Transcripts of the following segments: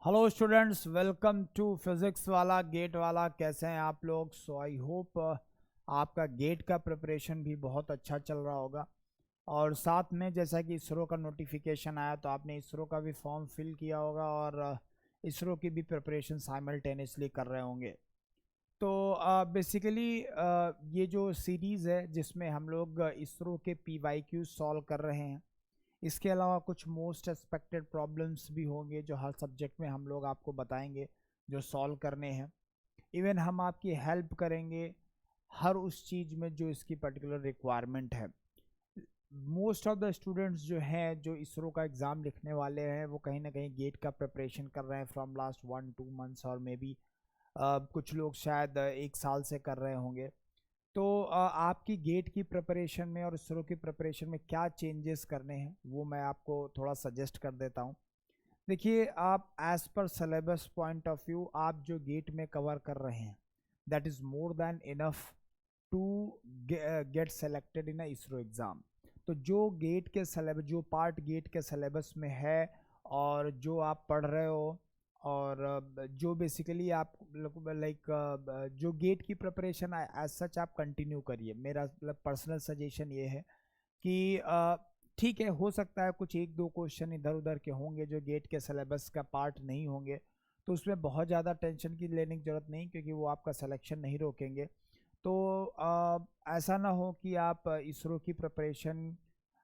Hello students, welcome to physics वाला GATE वाला। कैसे हैं आप लोग? सो आई होप आपका गेट का प्रिपरेशन भी बहुत अच्छा चल रहा होगा। और साथ में जैसा कि इसरो का नोटिफिकेशन आया तो आपने इसरो का भी फॉर्म फिल किया होगा और इसरो की भी प्रिपरेशन साइमल्टेनियसली कर रहे होंगे। तो बेसिकली ये जो सीरीज़ है जिसमें हम लोग इसरो के PYQ सॉल्व कर रहे हैं, इसके अलावा कुछ मोस्ट एक्सपेक्टेड प्रॉब्लम्स भी होंगे जो हर सब्जेक्ट में हम लोग आपको बताएंगे जो सॉल्व करने हैं। इवन हम आपकी हेल्प करेंगे हर उस चीज़ में जो इसकी पर्टिकुलर रिक्वायरमेंट है। मोस्ट ऑफ द स्टूडेंट्स जो हैं जो इसरो का एग्ज़ाम लिखने वाले हैं वो कहीं ना कहीं गेट का प्रिपरेशन कर रहे हैं फ्रॉम लास्ट 1-2 मंथ्स, और मे बी कुछ लोग शायद 1 साल से कर रहे होंगे। तो आपकी गेट की प्रिपरेशन में और इसरो की प्रिपरेशन में क्या चेंजेस करने हैं वो मैं आपको थोड़ा सजेस्ट कर देता हूँ। देखिए, आप as per syllabus point of view आप जो गेट में कवर कर रहे हैं that is more than enough to get selected in ISRO exam. तो जो गेट के सिलेबस, जो पार्ट गेट के सिलेबस में है और जो आप पढ़ रहे हो और जो बेसिकली आप लाइक जो गेट की प्रिपरेशन एज सच आप कंटिन्यू करिए। मेरा पर्सनल सजेशन ये है कि ठीक है, हो सकता है कुछ 1-2 क्वेश्चन इधर उधर के होंगे जो गेट के सिलेबस का पार्ट नहीं होंगे, तो उसमें बहुत ज़्यादा टेंशन की लेने की ज़रूरत नहीं, क्योंकि वो आपका सिलेक्शन नहीं रोकेंगे। तो ऐसा ना हो कि आप इसरो की प्रिपरेशन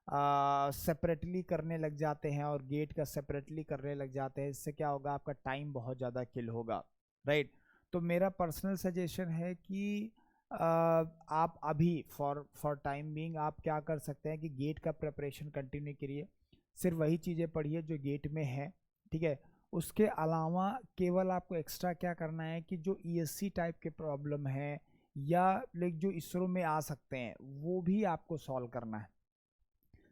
सेपरेटली करने लग जाते हैं और गेट का सेपरेटली करने लग जाते हैं। इससे क्या होगा, आपका टाइम बहुत ज़्यादा किल होगा, राइट। तो मेरा पर्सनल सजेशन है कि आप अभी फॉर टाइम बीइंग आप क्या कर सकते हैं कि गेट का प्रिपरेशन कंटिन्यू करिए। सिर्फ वही चीज़ें पढ़िए जो गेट में है, ठीक है। उसके अलावा केवल आपको एक्स्ट्रा क्या करना है कि जो ESC टाइप के प्रॉब्लम है या लाइक जो इसरो में आ सकते हैं वो भी आपको सॉल्व करना है।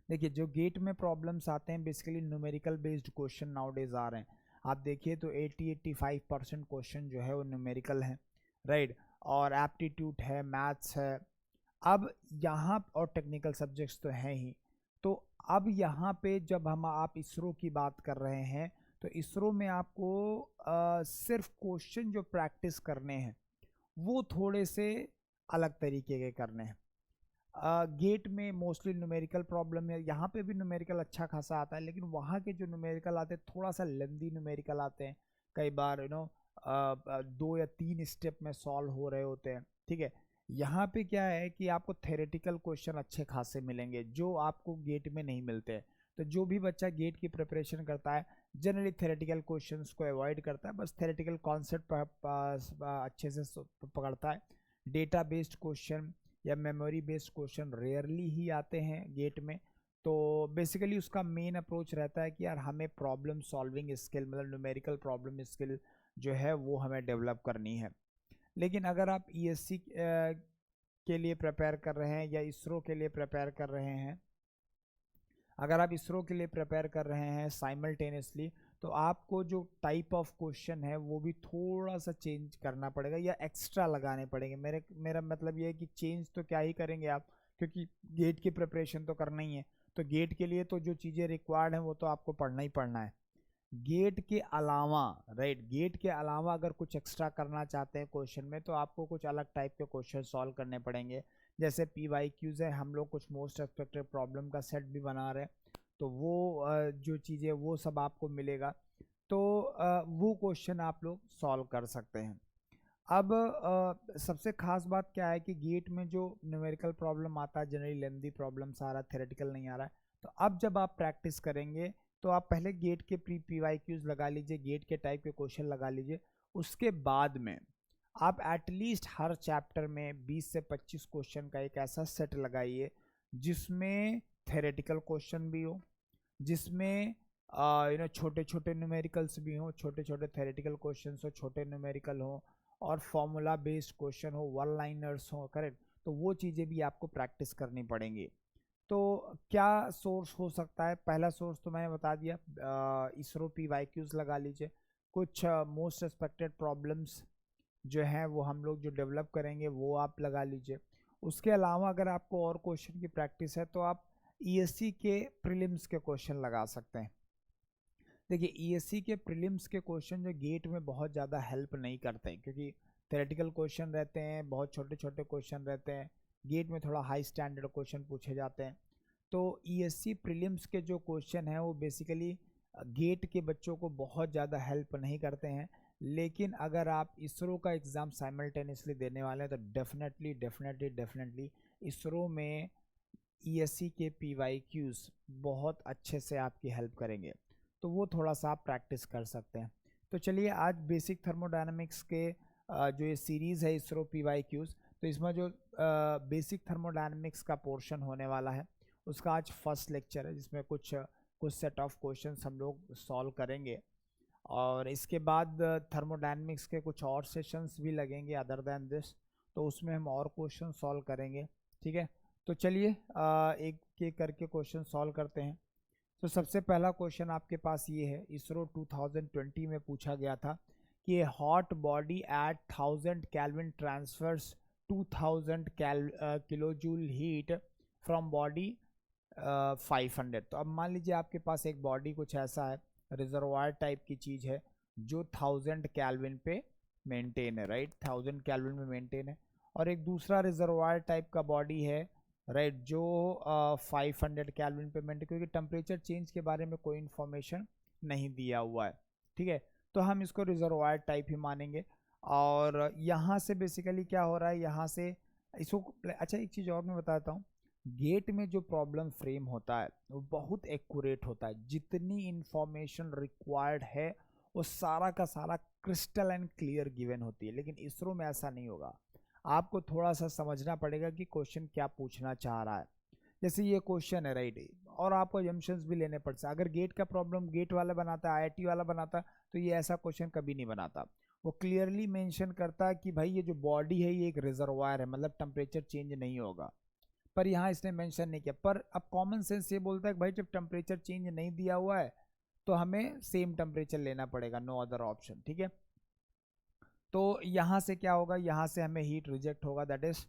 देखिए, जो गेट में प्रॉब्लम्स आते हैं basically numerical based question nowadays आ रहे हैं। आप देखिए तो 80-85% क्वेश्चन जो है वो न्यूमेरिकल है, राइट। और एप्टीट्यूड है, मैथ्स है। अब यहाँ और टेक्निकल सब्जेक्ट्स तो हैं ही। तो अब यहाँ पे जब हम आप इसरो की बात कर रहे हैं तो इसरो में आपको सिर्फ क्वेश्चन जो प्रैक्टिस करने हैं वो थोड़े से अलग तरीके के करने हैं। गेट में मोस्टली न्यूमेरिकल प्रॉब्लम है, यहाँ पे भी न्यूमेरिकल अच्छा खासा आता है, लेकिन वहाँ के जो न्यूमेरिकल आते हैं थोड़ा सा लेंदी न्यूमेरिकल आते हैं। कई बार 2 या 3 स्टेप में सॉल्व हो रहे होते हैं, ठीक है। यहाँ पे क्या है कि आपको थेरेटिकल क्वेश्चन अच्छे खासे मिलेंगे जो आपको गेट में नहीं मिलते हैं। तो जो भी बच्चा गेट की प्रिपरेशन करता है जनरली थेरेटिकल क्वेश्चंस को अवॉइड करता है, बस थेरेटिकल कॉन्सेप्ट अच्छे से पकड़ता है। डेटा बेस्ड क्वेश्चन या मेमोरी बेस्ड क्वेश्चन रेयरली ही आते हैं गेट में। तो बेसिकली उसका मेन अप्रोच रहता है कि यार हमें प्रॉब्लम सॉल्विंग स्किल, मतलब न्यूमेरिकल प्रॉब्लम स्किल जो है वो हमें डेवलप करनी है। लेकिन अगर आप ESC के लिए प्रिपेयर कर रहे हैं या इसरो के लिए प्रिपेयर कर रहे हैं, अगर आप इसरो के लिए प्रिपेयर कर रहे हैं साइमल्टेनियसली, तो आपको जो टाइप ऑफ क्वेश्चन है वो भी थोड़ा सा चेंज करना पड़ेगा या एक्स्ट्रा लगाने पड़ेंगे। मेरा मतलब ये है कि चेंज तो क्या ही करेंगे आप, क्योंकि गेट की प्रिपरेशन तो करना ही है। तो गेट के लिए तो जो चीज़ें रिक्वायर्ड हैं वो तो आपको पढ़ना ही पढ़ना है। गेट के अलावा, राइट, गेट के अलावा अगर कुछ एक्स्ट्रा करना चाहते हैं क्वेश्चन में तो आपको कुछ अलग टाइप के क्वेश्चन सॉल्व करने पड़ेंगे। जैसे PYQs है, हम लोग कुछ मोस्ट एक्सपेक्टेड प्रॉब्लम का सेट भी बना रहे हैं, तो वो जो चीज़ें वो सब आपको मिलेगा। तो वो क्वेश्चन आप लोग सॉल्व कर सकते हैं। अब सबसे खास बात क्या है कि गेट में जो न्यूमेरिकल प्रॉब्लम आता है जनरली लेंदी प्रॉब्लम्स आ रहा है, थेरेटिकल नहीं आ रहा है। तो अब जब आप प्रैक्टिस करेंगे तो आप पहले गेट के PYQs लगा लीजिए, गेट के टाइप के क्वेश्चन लगा लीजिए। उसके बाद में आप एटलीस्ट हर चैप्टर में 20 से 25 क्वेश्चन का एक ऐसा सेट लगाइए जिसमें थेरेटिकल क्वेश्चन भी हो, जिसमें छोटे छोटे न्यूमेरिकल्स भी हों, छोटे छोटे थेरेटिकल क्वेश्चन हो, छोटे न्यूमेरिकल हो, और फॉर्मूला बेस्ड क्वेश्चन हो, वन लाइनर्स हो, करेक्ट। तो वो चीज़ें भी आपको प्रैक्टिस करनी पड़ेंगी। तो क्या सोर्स हो सकता है? पहला सोर्स तो मैंने बता दिया, इसरो PYQs लगा लीजिए। कुछ मोस्ट एक्सपेक्टेड प्रॉब्लम्स जो हैं वो हम लोग जो डेवलप करेंगे वो आप लगा लीजिए। उसके अलावा अगर आपको और क्वेश्चन की प्रैक्टिस है तो आप ESC के प्रीलिम्स के क्वेश्चन लगा सकते हैं। देखिए ईएससी के प्रीलिम्स के क्वेश्चन जो गेट में बहुत ज़्यादा हेल्प नहीं करते हैं, क्योंकि थ्योरेटिकल क्वेश्चन रहते हैं, बहुत छोटे छोटे क्वेश्चन रहते हैं, गेट में थोड़ा हाई स्टैंडर्ड क्वेश्चन पूछे जाते हैं। तो ईएससी प्रीलिम्स के जो क्वेश्चन हैं वो बेसिकली गेट के बच्चों को बहुत ज़्यादा हेल्प नहीं करते हैं। लेकिन अगर आप इसरो का एग्ज़ाम साइमल्टेनियसली देने वाले हैं तो डेफिनेटली इसरो में ईएससी के पीवाईक्यूज बहुत अच्छे से आपकी हेल्प करेंगे, तो वो थोड़ा सा आप प्रैक्टिस कर सकते हैं। तो चलिए आज बेसिक थर्मोडायनामिक्स के जो ये सीरीज़ है इसरो पीवाईक्यूज, तो इसमें जो बेसिक थर्मोडायनामिक्स का पोर्शन होने वाला है उसका आज फर्स्ट लेक्चर है, जिसमें कुछ सेट ऑफ क्वेश्चंस हम लोग सॉल्व करेंगे। और इसके बाद थर्मोडायनामिक्स के कुछ और सेशंस भी लगेंगे अदर दैन दिस, तो उसमें हम और क्वेश्चन सॉल्व करेंगे। ठीक है, तो चलिए एक एक करके क्वेश्चन सॉल्व करते हैं। तो सबसे पहला क्वेश्चन आपके पास ये है, इसरो 2020 में पूछा गया था कि hot body at 1000 kelvin transfers 2000 kilo joule heat from body 500। तो अब मान लीजिए आपके पास एक बॉडी कुछ ऐसा है, रिजर्वायर टाइप की चीज़ है जो 1000 केल्विन पे मेंटेन है, राइट, 1000 केल्विन में मेंटेन है। और एक दूसरा रिजर्वायर टाइप का बॉडी है, राइट, जो 500 केल्विन पे मेंटेन, क्योंकि टेम्परेचर चेंज के बारे में कोई इन्फॉर्मेशन नहीं दिया हुआ है। ठीक है, तो हम इसको रिजर्वायर टाइप ही मानेंगे। और यहाँ से बेसिकली क्या हो रहा है, यहाँ से इसको, अच्छा एक चीज़ और मैं बताता हूँ, गेट में जो प्रॉब्लम फ्रेम होता है वो बहुत एक्यूरेट होता है, जितनी इंफॉर्मेशन रिक्वायर्ड है वो सारा का सारा क्रिस्टल एंड क्लियर गिवन होती है। लेकिन इसरो में ऐसा नहीं होगा, आपको थोड़ा सा समझना पड़ेगा कि क्वेश्चन क्या पूछना चाह रहा है। जैसे ये क्वेश्चन है, राइट, और आपको जम्पशंस भी लेने पड़ सकते। अगर गेट का प्रॉब्लम गेट वाला बनाता है, आईआईटी वाला बनाता, तो ये ऐसा क्वेश्चन कभी नहीं बनाता। वो क्लियरली मेंशन करता है कि भाई ये जो बॉडी है ये एक रिजर्वायर है, मतलब टेम्परेचर चेंज नहीं होगा। पर यहाँ इसने मेंशन नहीं किया। पर अब कॉमन सेंस ये बोलता है कि भाई जब टेम्परेचर चेंज नहीं दिया हुआ है तो हमें सेम टेम्परेचर लेना पड़ेगा, नो अदर ऑप्शन। ठीक है, तो यहाँ से क्या होगा, यहाँ से हमें हीट रिजेक्ट होगा, that is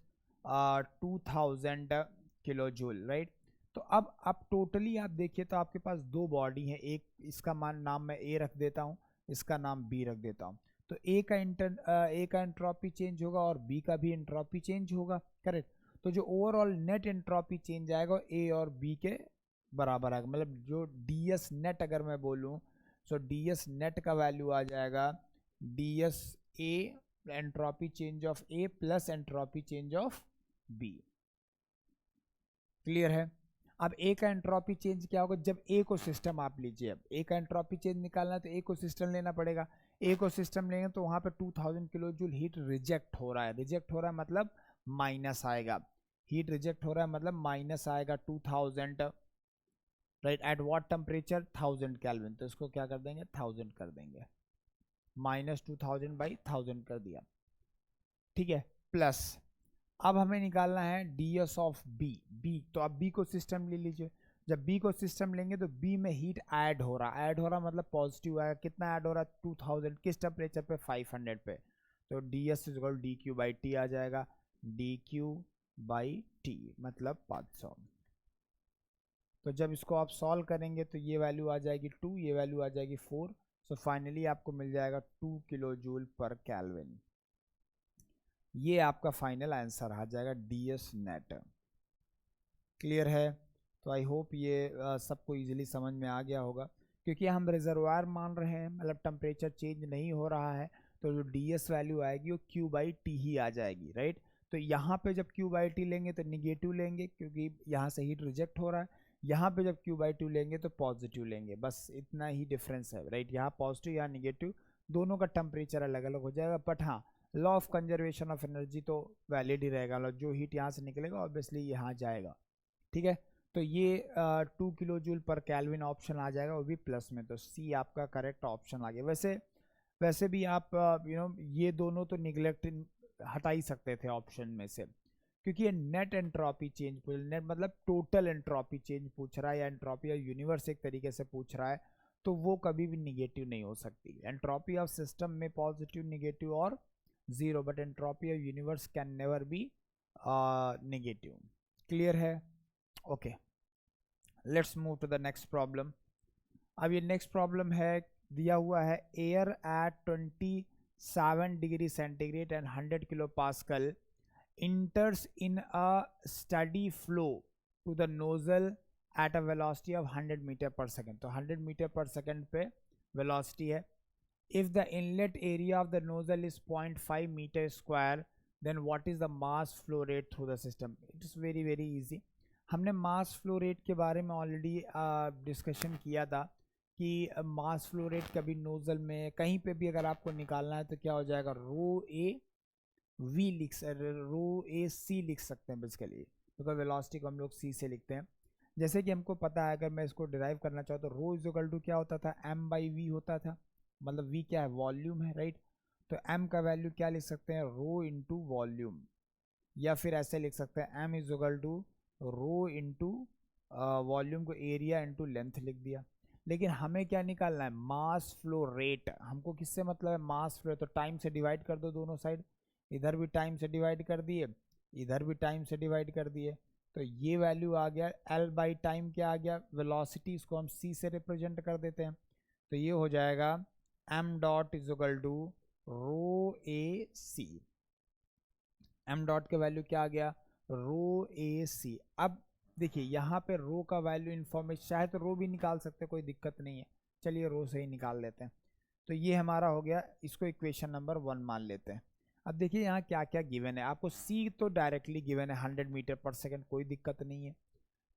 2000 kilo joule, right. तो अब टोटली आप देखिए तो आपके पास दो बॉडी है, एक इसका नाम मैं ए रख देता हूँ, इसका नाम बी रख देता हूँ। तो ए का एंट्रोपी चेंज होगा और बी का भी एंट्रोपी चेंज होगा, करेक्ट। तो जो ओवरऑल नेट एंट्रोपी चेंज आएगा ए और बी के बराबर आएगा, मतलब जो डी एस नेट अगर मैं बोलूँ, सो डी एस नेट का वैल्यू आ जाएगा D S A entropy change of A plus entropy change of B. Clear है। अब ए का एंट्रोपी चेंज क्या होगा, जब ए को सिस्टम आप लीजिए, अब ए का एंट्रोपी चेंज निकालना है तो ए को सिस्टम लेना पड़ेगा। ए को सिस्टम लेंगे तो वहां पे 2000 किलो जूल हीट रिजेक्ट हो रहा है, रिजेक्ट हो रहा है मतलब माइनस आएगा, हीट रिजेक्ट हो रहा है मतलब माइनस आएगा 2000, right, at what temperature 1000 kelvin. तो इसको क्या कर देंगे, 1000 कर देंगे, माइनस 2000 बाई 1000 कर दिया। ठीक है, प्लस अब हमें निकालना है डी एस ऑफ बी। तो अब बी को सिस्टम ले लीजिए, जब बी को सिस्टम लेंगे तो बी में हीट ऐड हो रहा मतलब पॉजिटिव आएगा। कितना ऐड हो रहा है, 2000, किस टेम्परेचर पे, 500 पे। तो D S is equal D Q by T आ जाएगा, डी क्यू बाई टी मतलब 500। तो जब इसको आप सॉल्व करेंगे तो ये वैल्यू आ जाएगी 2, ये वैल्यू आ जाएगी 4। सो फाइनली आपको मिल जाएगा 2 किलो जूल पर केल्विन। ये आपका फाइनल आंसर आ जाएगा डी एस नेट। क्लियर है। तो आई होप ये सबको इजीली समझ में आ गया होगा, क्योंकि हम रिजर्वायर मान रहे हैं, मतलब टेम्परेचर चेंज नहीं हो रहा है, तो जो डी एस वैल्यू आएगी वो क्यू बाई टी ही आ जाएगी, राइट। तो यहाँ पे जब क्यू बाई टी लेंगे तो निगेटिव लेंगे, क्योंकि यहाँ से हीट रिजेक्ट हो रहा है। यहाँ पे जब क्यू बाई टू लेंगे तो पॉजिटिव लेंगे, बस इतना ही डिफरेंस है, राइट। यहाँ पॉजिटिव यहाँ निगेटिव, दोनों का टेम्परेचर अलग अलग हो जाएगा। बट हाँ, law of conservation of energy तो वैलिड ही रहेगा, जो हीट यहाँ से निकलेगा ऑब्वियसली यहाँ जाएगा। ठीक है, तो ये 2 kilo joule per kelvin option आ जाएगा, वो भी प्लस में। तो सी आपका करेक्ट ऑप्शन आ गया। वैसे भी आप ये दोनों तो निगलेक्ट हटा ही सकते थे ऑप्शन में से, क्योंकि ये नेट एंट्रोपी चेंज पूछ, नेट मतलब टोटल एंट्रोपी चेंज पूछ रहा है, या एंट्रोपी या यूनिवर्स एक तरीके से पूछ रहा है, तो वो कभी भी निगेटिव नहीं हो सकती। एंट्रोपी ऑफ सिस्टम में पॉजिटिव, निगेटिव और zero, but entropy of universe can never be negative. Clear है। Okay, let's move to the next problem. अब ये नेक्स्ट प्रॉब्लम है, दिया हुआ है air at 27 degree centigrade and 100 kilo pascal enters in a steady flow to the nozzle at a velocity of 100 metre पर second. तो 100 metre पर second पे वेलोसिटी है। if the inlet area of the nozzle is 0.5 meter square then what is the mass flow rate through the system? it is very very easy। हमने mass flow rate के बारे में already discussion किया था कि mass flow rate कभी nozzle में कहीं पे भी अगर आपको निकालना है तो क्या हो जाएगा, रो ए वी रो ए सी लिख सकते हैं बेसिकली, बिकॉज वेलोसिटी को हम लोग सी से लिखते हैं। जैसे कि हमको पता है, अगर मैं इसको डिराइव करना चाहूँ तो रो इज इक्वल टू क्या होता था, एम बाई वी होता था, मतलब वी क्या है, वॉल्यूम है, राइट। तो एम का वैल्यू क्या लिख सकते हैं, रो इंटू वॉल्यूम, या फिर ऐसे लिख सकते हैं M is equal to rho into volume को एरिया इंटू लेंथ लिख दिया। लेकिन हमें क्या निकालना है, मास फ्लो रेट। हमको किससे मतलब है, मास फ्लो। तो टाइम से डिवाइड कर दो दोनों साइड, इधर भी टाइम से डिवाइड कर दिए, इधर भी टाइम से डिवाइड कर दिए, तो ये वैल्यू आ गया एल बाई टाइम क्या आ गया, वेलोसिटी, इसको हम सी से रिप्रेजेंट कर देते हैं। तो ये हो जाएगा M dot is equal to rho A C. M dot के वैल्यू क्या आ गया, रो ए सी। अब देखिए यहाँ पे रो का वैल्यू इन्फॉर्मेशन, चाहे तो रो भी निकाल सकते हैं, कोई दिक्कत नहीं है, चलिए रो से ही निकाल लेते हैं। तो ये हमारा हो गया, इसको इक्वेशन नंबर 1 मान लेते हैं। अब देखिए यहाँ क्या क्या गिवन है आपको, सी तो डायरेक्टली गिवन है 100 मीटर पर सेकेंड, कोई दिक्कत नहीं है,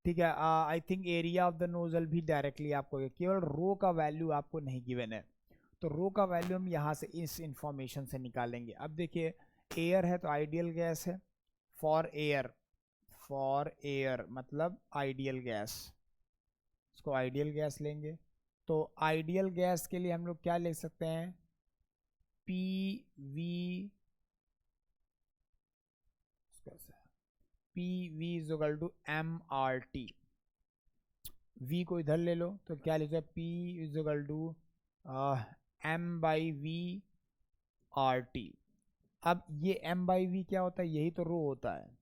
ठीक है। I think area of the nozzle भी डायरेक्टली आपको, केवल रो का वैल्यू आपको नहीं गिवन है, तो रो का वैल्यू हम यहाँ से इस इंफॉर्मेशन से निकालेंगे। अब देखिए एयर है तो आइडियल गैस है, फॉर एयर मतलब आइडियल गैस, इसको आइडियल गैस लेंगे। तो आइडियल गैस के लिए हम लोग क्या लिख सकते हैं, P V is equal to M R T. V को इधर ले लो तो क्या लिखा है, P is equal to M by V R T. अब ये एम बाई वी क्या होता है, यही तो रो होता है,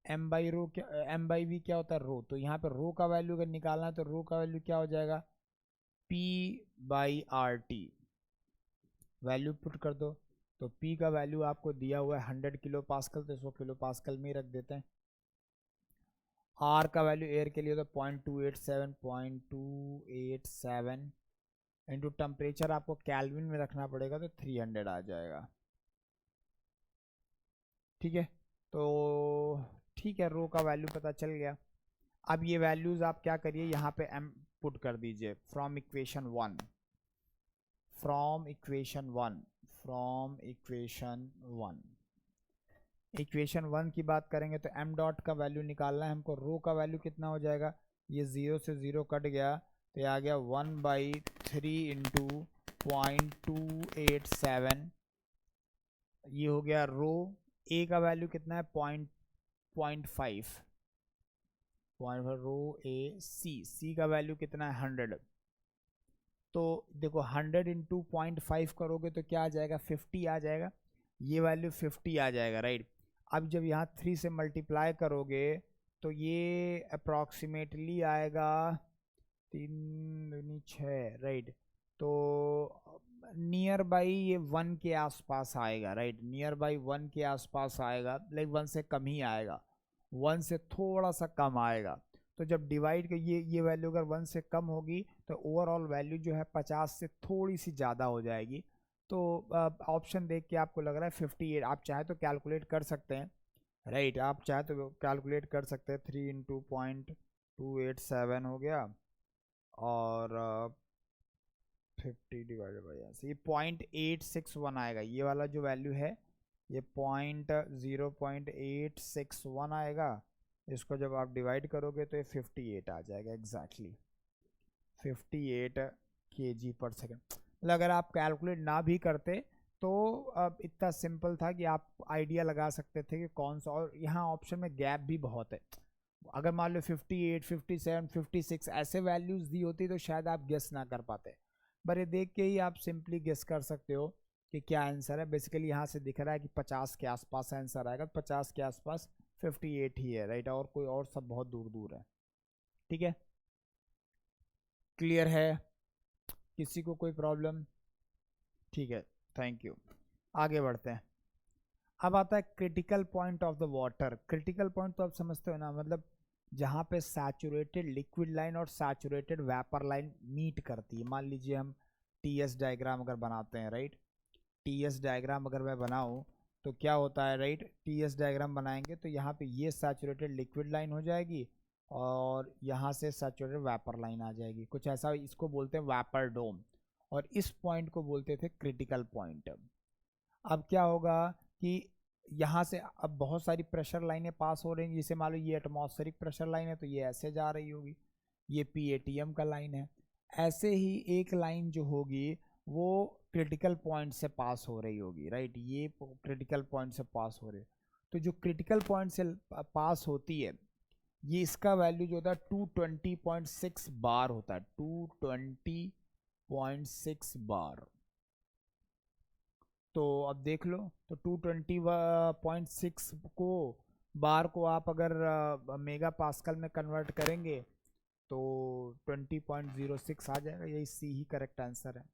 एम बाई वी क्या होता है, रो। तो यहाँ पे रो का वैल्यू अगर निकालना है तो रो का वैल्यू क्या हो जाएगा, P by R T, value put कर दो। तो P का वैल्यू आपको दिया हुआ है 100 किलो पास्कल, तो इसको किलो पास्कल में ही रख देते हैं। R का वैल्यू एयर के लिए तो 0.287 इंटू टेम्परेचर आपको कैल्विन में रखना पड़ेगा, तो 300 आ जाएगा, ठीक है। तो ठीक है, रो का वैल्यू पता चल गया। अब ये वैल्यूज आप क्या करिए, यहाँ पे m पुट कर दीजिए फ्रॉम इक्वेशन 1, इक्वेशन 1 की बात करेंगे तो m डॉट का वैल्यू निकालना है हमको। रो का वैल्यू कितना हो जाएगा, ये 0 से 0 कट गया तो ये आ गया 1/3 इंटू 0.287, ये हो गया रो। ए का वैल्यू कितना है, 0.5 रो ए सी का वैल्यू कितना है 100। तो देखो 100 इंटू 0.5 करोगे तो क्या आ जाएगा, 50 आ जाएगा, ये वैल्यू 50 आ जाएगा, राइट। अब जब यहाँ 3 से मल्टीप्लाई करोगे तो ये अप्रॉक्सीमेटली आएगा 3×6, राइट। तो नियर बाई ये 1 के आसपास आएगा, राइट, नियर बाई 1 के आसपास आएगा, लाइक 1 से कम ही आएगा, 1 से थोड़ा सा कम आएगा। तो जब डिवाइड कर ये वैल्यू अगर 1 से कम होगी तो ओवरऑल वैल्यू जो है 50 से थोड़ी सी ज़्यादा हो जाएगी। तो ऑप्शन देख के आपको लग रहा है 58, आप चाहे तो कैलकुलेट कर सकते हैं, राइट, आप चाहे तो कैलकुलेट कर सकते हैं। 3 इंटू 0.287 हो गया और 50 डिवाइडेड बाई यहाँ से ये 0.861 आएगा, ये वाला जो वैल्यू है ये 0.861 आएगा। इसको जब आप डिवाइड करोगे तो ये 58 आ जाएगा, एग्जैक्टली 58 kg पर सेकेंड। मतलब अगर आप कैलकुलेट ना भी करते तो अब इतना सिंपल था कि आप आइडिया लगा सकते थे कि कौन सा, और यहाँ ऑप्शन में गैप भी बहुत है। अगर मान लो 58, 57, 56 ऐसे वैल्यूज दी होती तो शायद आप गेस ना कर पाते, पर ये देख के ही आप सिंपली गेस कर सकते हो कि क्या आंसर है। बेसिकली यहाँ से दिख रहा है कि 50 के आसपास आंसर आएगा, 50 के आसपास 58 ही है, राइट, और कोई और सब बहुत दूर दूर है, ठीक है। क्लियर है? किसी को कोई प्रॉब्लम? ठीक है, थैंक यू। आगे बढ़ते हैं। अब आता है critical point of the water. Critical point तो आप समझते हो ना, मतलब जहाँ पे सैचुरेटेड लिक्विड लाइन और सैचुरेटेड वेपर लाइन मीट करती है। मान लीजिए हम टीएस डायग्राम अगर बनाते हैं, राइट, टीएस डायग्राम अगर मैं बनाऊँ तो क्या होता है, राइट, टीएस डायग्राम बनाएंगे तो यहाँ पे ये सैचुरेटेड लिक्विड लाइन हो जाएगी और यहाँ से सैचुरेटेड वेपर लाइन आ जाएगी, कुछ ऐसा। इसको बोलते हैं वेपर डोम, और इस पॉइंट को बोलते थे क्रिटिकल पॉइंट। अब क्या होगा कि यहाँ से अब बहुत सारी प्रेशर लाइनें पास हो रही हैं। जैसे मान लो ये एटमॉस्फेरिक प्रेशर लाइन है तो ये ऐसे जा रही होगी, ये पीएटीएम का लाइन है। ऐसे ही एक लाइन जो होगी वो क्रिटिकल पॉइंट से पास हो रही होगी, राइट, ये क्रिटिकल पॉइंट से पास हो रही है। तो जो क्रिटिकल पॉइंट से पास होती है, ये इसका वैल्यू जो होता है 220.6 बार होता है, 220.6 बार। तो अब देख लो, तो 220.6 को बार को आप अगर मेगा पास्कल में कन्वर्ट करेंगे तो 20.06 आ जाएगा। यही सी ही करेक्ट आंसर है,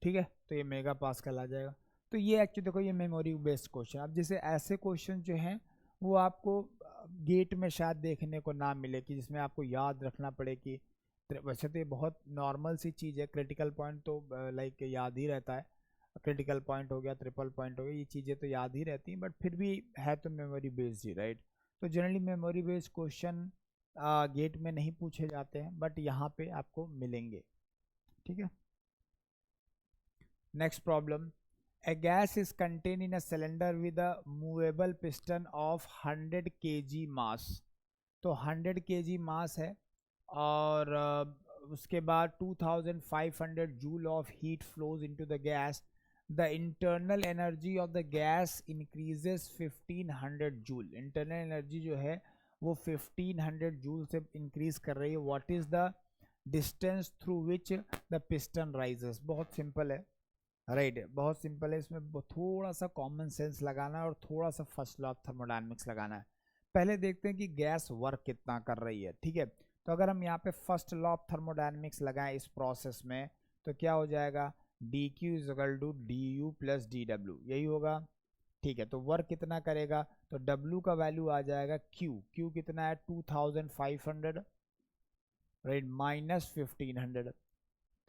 ठीक है। तो ये मेगा पास्कल आ जाएगा। तो ये एक्चुअली देखो, ये मेमोरी बेस्ड क्वेश्चन। अब जैसे ऐसे क्वेश्चन जो हैं वो आपको गेट में शायद देखने को ना मिले कि जिसमें आपको याद रखना पड़े कि, वैसे तो ये बहुत नॉर्मल सी चीज़ है, क्रिटिकल पॉइंट तो लाइक याद ही रहता है। क्रिटिकल पॉइंट हो गया, ट्रिपल पॉइंट हो गया, ये चीज़ें तो याद ही रहती हैं, बट फिर भी है तो मेमोरी बेस्ड ही, राइट। तो generally memory based question GATE में नहीं पूछे जाते हैं, बट यहाँ पे आपको मिलेंगे, ठीक है। Next problem, a gas is contained in a cylinder with a movable piston of 100 kg mass। तो 100 kg मास है और उसके बाद 2500 joule of heat flows into the gas. The internal energy of the gas increases 1500 joule. Internal energy जो है वो 1500 joule से increase कर रही है। What is the distance through which the piston rises. बहुत सिंपल है, राइट, बहुत सिंपल है। इसमें थोड़ा सा कॉमन सेंस लगाना है और थोड़ा सा फर्स्ट लॉ ऑफ थर्मोडायनेमिक्स लगाना है। पहले देखते हैं कि गैस वर्क कितना कर रही है, ठीक है। तो अगर हम यहाँ पे फर्स्ट लॉ ऑफ थर्मोडायनेमिक्स लगाएं इस प्रोसेस में तो क्या हो जाएगा, D Q is equal to D U plus D W, यही होगा, ठीक है। तो वर्क कितना करेगा, तो डब्ल्यू का वैल्यू आ जाएगा क्यू। क्यू कितना है 2500, राइट, माइनस 1500,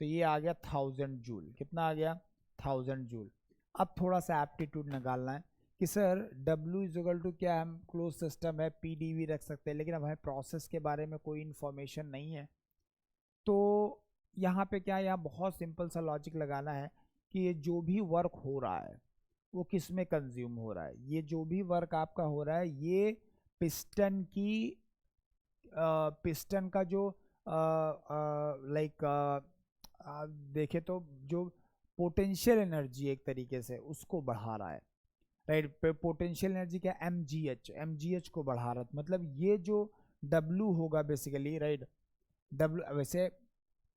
तो ये आ गया 1000 जूल। कितना आ गया, 1000 जूल। अब थोड़ा सा एप्टीट्यूड निकालना है कि sir W is equal to क्या, हम क्लोज सिस्टम है PdV रख सकते हैं, लेकिन अब हमें प्रोसेस के बारे में कोई इन्फॉर्मेशन नहीं है। तो यहाँ पे क्या है, यहाँ बहुत सिंपल सा लॉजिक लगाना है कि ये जो भी वर्क हो रहा है वो किस में कंज्यूम हो रहा है। ये जो भी वर्क आपका हो रहा है ये पिस्टन की पिस्टन का जो लाइक देखे तो जो पोटेंशियल एनर्जी एक तरीके से उसको बढ़ा रहा है, राइट। पोटेंशियल एनर्जी क्या, एमजीएच को बढ़ा रहा है। मतलब ये जो डब्ल्यू होगा बेसिकली, राइट, डब्ल्यू वैसे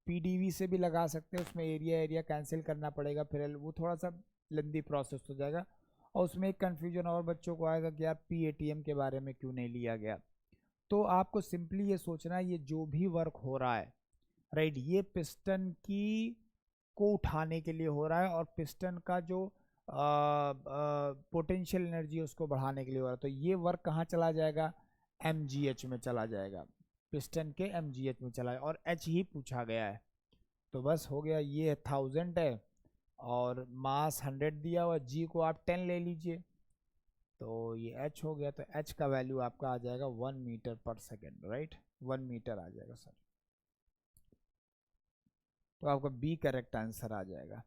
पीडीवी से भी लगा सकते हैं, उसमें एरिया कैंसिल करना पड़ेगा, फिर वो थोड़ा सा लेंदी प्रोसेस हो जाएगा। और उसमें एक कन्फ्यूजन और बच्चों को आएगा कि यार पीएटीएम के बारे में क्यों नहीं लिया गया। तो आपको सिंपली ये सोचना है, ये जो भी वर्क हो रहा है, राइट, ये पिस्टन की को उठाने के लिए हो रहा है और पिस्टन का जो पोटेंशियल एनर्जी है उसको बढ़ाने के लिए हो रहा है। तो ये वर्क कहाँ चला जाएगा, एमजीएच में चला जाएगा, पिस्टन के एमजीएच में चला जाएगा, और एच ही पूछा गया है। तो बस हो गया, ये 1000 है और मास 100 दिया हुआ, जी को आप 10 ले लीजिए, तो ये एच हो गया। तो एच का वैल्यू आपका आ जाएगा 1 मीटर पर सेकेंड, राइट, 1 मीटर आ जाएगा सर। तो आपका बी करेक्ट आंसर आ जाएगा।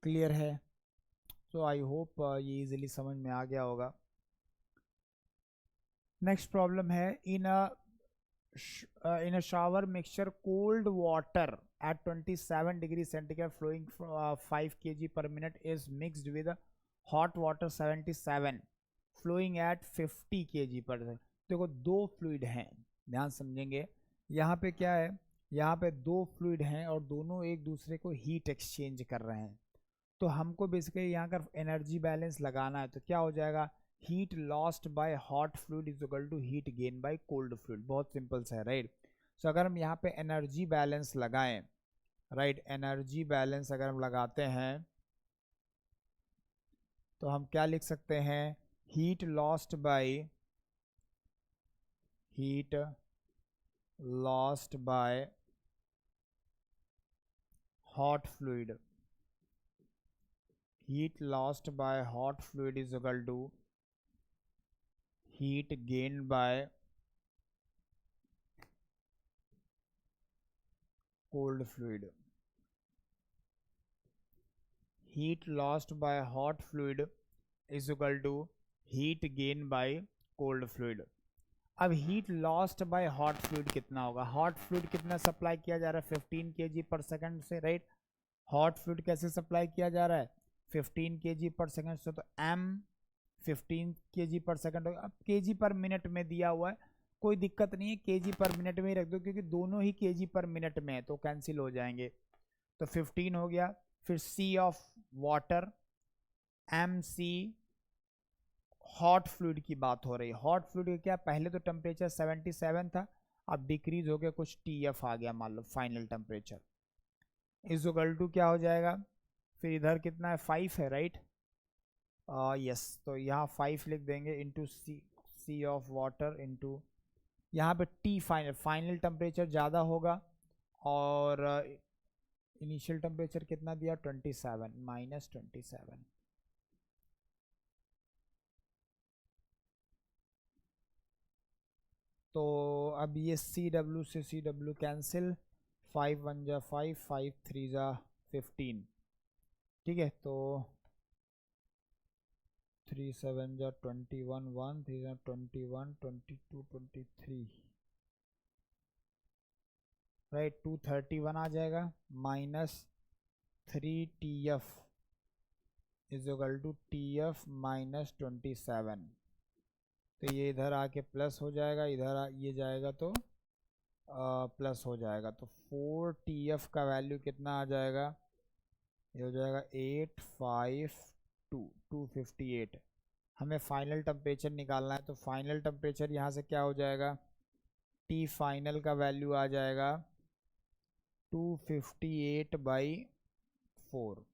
क्लियर है? तो आई होप ये इजीली समझ में आ गया होगा। नेक्स्ट प्रॉब्लम है, in a shower mixture cold water at 27 degree centigrade flowing 5 kg per minute is mixed with hot water 77 flowing at 50 kg per second। देखो दो फ्लूइड हैं, ध्यान समझेंगे। यहाँ पे क्या है, यहाँ पे दो फ्लूइड हैं और दोनों एक दूसरे को हीट एक्सचेंज कर रहे हैं। तो हमको बेसिकली यहाँ का एनर्जी बैलेंस लगाना है। तो क्या हो जाएगा, heat lost by hot fluid is equal to heat gain by cold fluid. बहुत सिंपल सा है, राइट। सो अगर हम यहाँ पे एनर्जी बैलेंस लगाएं, राइट, एनर्जी बैलेंस अगर हम लगाते हैं तो हम क्या लिख सकते हैं, heat lost bye hot fluid, heat lost by hot fluid is equal to heat gained by cold fluid. Heat lost by hot fluid is equal to heat gained by cold fluid. अब heat lost by hot fluid कितना होगा, hot fluid कितना supply किया जा रहा है 15 kg पर second से, राइट। हॉट फ्लूइड कैसे सप्लाई किया जा रहा है 15 kg पर सेकंड से, तो m 15 kg पर सेकंड होगा। अब kg पर मिनट में दिया हुआ है, कोई दिक्कत नहीं है, kg पर मिनट में ही रख दो क्योंकि दोनों ही kg पर मिनट में है तो कैंसिल हो जाएंगे। तो 15 हो गया, फिर c of water mc hot fluid की बात हो रही है। हॉट फ्लूइड क्या, पहले तो टेम्परेचर 77 था, अब डिक्रीज हो गया, कुछ TF आ गया मान लो final temperature, is equal to क्या हो जाएगा, फिर इधर कितना है 5 है, राइट, यस, तो यहाँ 5 लिख देंगे into C of water into यहाँ पे T फाइनल टेम्परेचर ज़्यादा होगा और इनिशियल टेम्परेचर कितना दिया 27 माइनस 27, तो अब ये CW से CW कैंसिल, 5 1 जा 5, 5 3 जा 15, ठीक है, तो 3 7 जा 21, 1 3 जा 21, 22 23, राइट, 231 आ जाएगा, minus 3 TF is equal to TF minus 27, तो ये इधर आके प्लस हो जाएगा, इधर ये जाएगा तो प्लस हो जाएगा, तो 4 TF का वैल्यू कितना आ जाएगा, ये हो जाएगा 258। हमें फाइनल टेम्परेचर निकालना है, तो फाइनल टेम्परेचर यहाँ से क्या हो जाएगा, T फाइनल का वैल्यू आ जाएगा 258/4,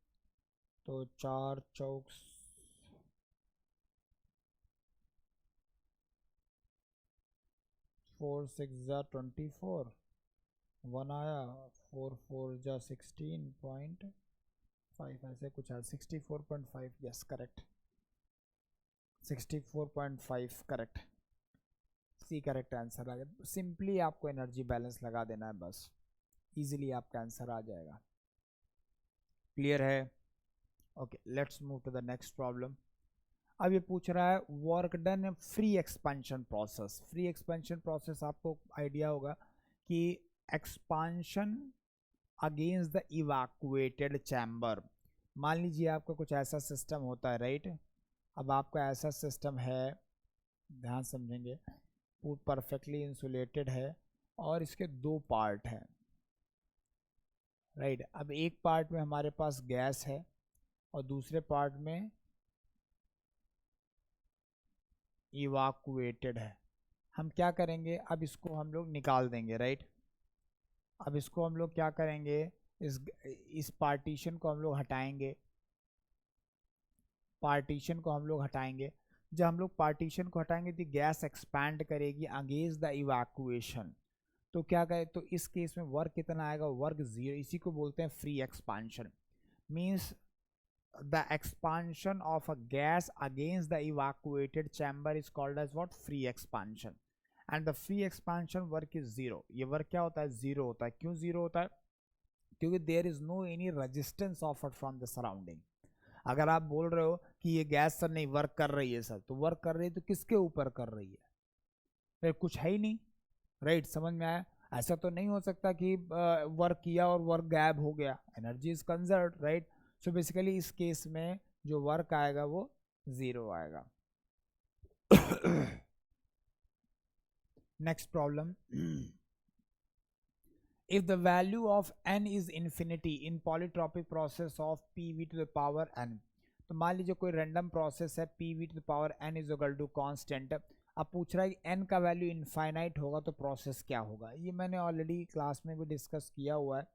तो 4 चौक 4 6 जा 24, 1 आया, 4 4 जा 16.5, ऐसे कुछ है 64.5, yes correct, 64.5 correct, C correct answer आ गया। सिंपली आपको एनर्जी बैलेंस लगा देना है, बस इजीली आपका आंसर आ जाएगा। क्लियर है? Okay, let's move to the next problem. अब ये पूछ रहा है work done free expansion process. Free expansion process आपको आइडिया होगा कि expansion against the evacuated chamber. मान लीजिए आपका कुछ ऐसा सिस्टम होता है, राइट, अब आपका ऐसा सिस्टम है, ध्यान समझेंगे, परफेक्टली इंसुलेटेड है और इसके 2 पार्ट हैं, राइट। अब एक पार्ट में हमारे पास गैस है और दूसरे पार्ट में इवैक्यूएटेड है। हम क्या करेंगे, अब इसको हम लोग निकाल देंगे, राइट। अब इसको हम लोग क्या करेंगे, इस पार्टीशन को हम लोग हटाएंगे, पार्टीशन को हम लोग हटाएंगे। जब हम लोग पार्टीशन को हटाएंगे तो गैस एक्सपैंड करेगी अगेंस्ट द इवैक्यूएशन, तो क्या करें, तो इस केस में वर्क कितना आएगा, वर्क 0, इसी को बोलते हैं free expansion. Means the expansion of a gas against the evacuated chamber is called as what, free expansion, and the free expansion work is 0। ये वर्क क्या होता है, 0 होता है। क्यों 0 होता है, क्योंकि there is no any resistance offered from the surrounding। अगर आप बोल रहे हो कि ये गैस सर नहीं वर्क कर रही है, सर तो वर्क कर रही है तो किसके ऊपर कर रही है, फिर कुछ है ही नहीं, राइट, समझ में आया। ऐसा तो नहीं हो सकता कि वर्क किया और वर्क गायब हो गया, energy is conserved, right. So basically इस केस में जो वर्क आएगा वो 0 आएगा। Next problem, if the value of n is infinity in polytropic process of pv to the power n, तो मान लीजिए कोई रैंडम प्रोसेस है, pv to the power n is equal to constant, अब पूछ रहा है कि n का वैल्यू इनफाइनाइट होगा तो प्रोसेस क्या होगा। ये मैंने ऑलरेडी क्लास में भी डिस्कस किया हुआ है।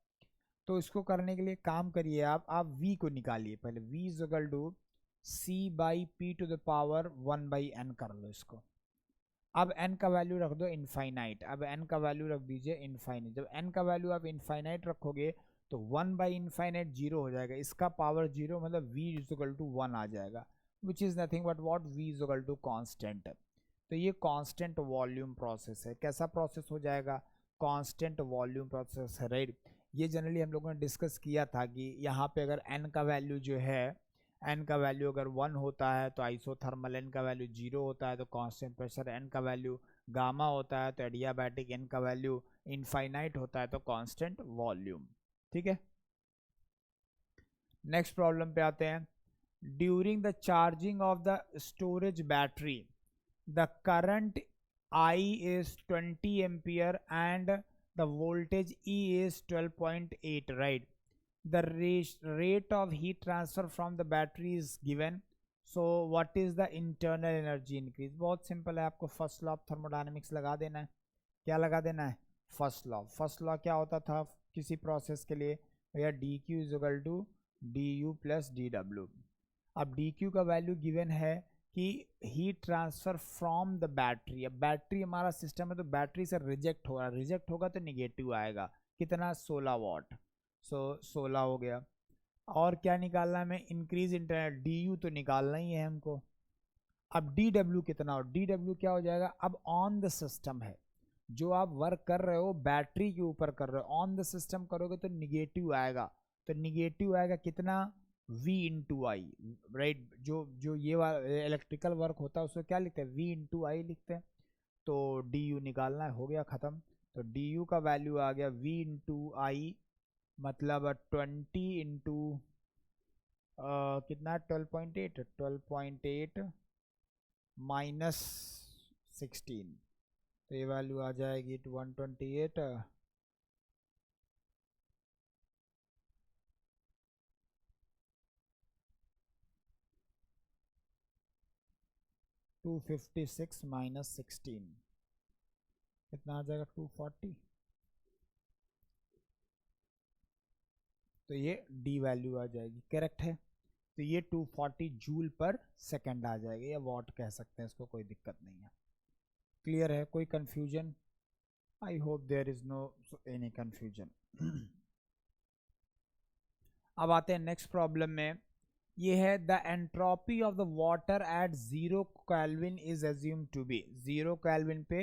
तो इसको करने के लिए काम करिए, आप v को निकालिए पहले। v is equal to c by P to the power 1 by n कर लो इसको। अब n का वैल्यू रख दो इनफाइनाइट। अब n का वैल्यू रख दीजिए इनफाइनाइट। जब n का वैल्यू आप इनफाइनाइट रखोगे तो 1 बाई इनफाइनाइट 0 हो जाएगा, इसका पावर 0 मतलब v इज इक्वल टू 1 आ जाएगा, which is nothing but what v is equal to constant. तो ये कांस्टेंट वॉल्यूम प्रोसेस है। कैसा प्रोसेस हो जाएगा? कांस्टेंट वॉल्यूम प्रोसेस है, राइट। ये जनरली हम लोगों ने डिस्कस किया था कि यहाँ पे अगर n का वैल्यू जो है, n का वैल्यू अगर 1 होता है तो आइसोथर्मल, n का वैल्यू 0 होता है तो कांस्टेंट प्रेशर, n का वैल्यू गामा होता है तो एडियाबैटिक, n का वैल्यू इनफाइनाइट होता है तो कांस्टेंट वॉल्यूम। ठीक है, नेक्स्ट प्रॉब्लम पे आते हैं। During the charging of the storage battery the current I is 20 ampere and the voltage E is 12.8, right? The rate of heat transfer from the battery is given, so what is the internal energy increase? बहुत simple है, आपको first law of thermodynamics लगा देना है। क्या लगा देना है? First law. फर्स्ट लॉ क्या होता था किसी प्रोसेस के लिए? भैया D Q is equal to D U plus D W. अब डी क्यू का वैल्यू गिवन है कि heat transfer from the battery. अब बैटरी हमारा सिस्टम है तो बैटरी से रिजेक्ट हो रहा है, रिजेक्ट होगा तो निगेटिव आएगा। कितना? 16 वॉट। सो 16 हो गया। और क्या निकालना है हमें? इंक्रीज इंटरनल, डी यू तो निकालना ही है हमको। अब डी डब्ल्यू कितना हो? डी डब्ल्यू क्या हो जाएगा? अब ऑन द सिस्टम है, जो आप वर्क कर रहे हो बैटरी के ऊपर कर रहे हो, ऑन द सिस्टम करोगे तो निगेटिव आएगा। तो निगेटिव आएगा कितना? V इंटू आई, राइट। जो ये इलेक्ट्रिकल वर्क होता है उसको क्या लिखते हैं? V इंटू आई लिखते हैं। तो डी यू निकालना है, हो गया ख़त्म। तो डी यू का वैल्यू आ गया V इंटू आई, मतलब 20 इंटू कितना? 12.8, 12.8 माइनस 16, तो ये वैल्यू आ जाएगी 128, 256 माइनस 16 कितना आ जाएगा? 240। तो ये डी वैल्यू आ जाएगी, करेक्ट है। तो ये 240 जूल पर सेकंड आ जाएगा, या वॉट कह सकते हैं इसको, कोई दिक्कत नहीं है। क्लियर है? कोई confusion? I hope there is no any confusion. अब आते हैं नेक्स्ट प्रॉब्लम में। ये है the entropy of the water at 0 kelvin is assume to be. 0 kelvin पे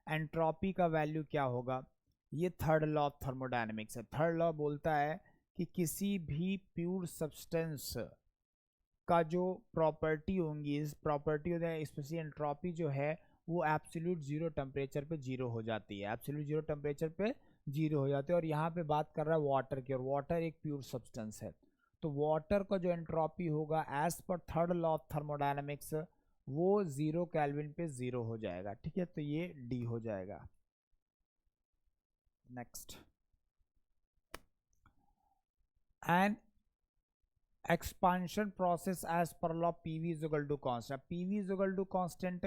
एंट्रोपी का वैल्यू क्या होगा? ये थर्ड लॉ ऑफ थर्मोडायनेमिक्स है। थर्ड लॉ बोलता है कि किसी भी प्योर सब्सटेंस का जो प्रॉपर्टी होंगी, इस प्रॉपर्टी स्पेशली एंट्रोपी जो है वो एब्सोल्यूट जीरो टेम्परेचर पे जीरो हो जाती है, एब्सोल्यूट जीरो टेम्परेचर पे जीरो हो जाती है। और यहाँ पे बात कर रहा है वाटर की, और वाटर एक प्योर सब्सटेंस है। तो वाटर का जो एंट्रोपी होगा as per third law of thermodynamics वो 0 केल्विन पे जीरो हो जाएगा। ठीक है, तो ये डी हो जाएगा। Next, and expansion process as per law PV is equal to constant. PV is equal to constant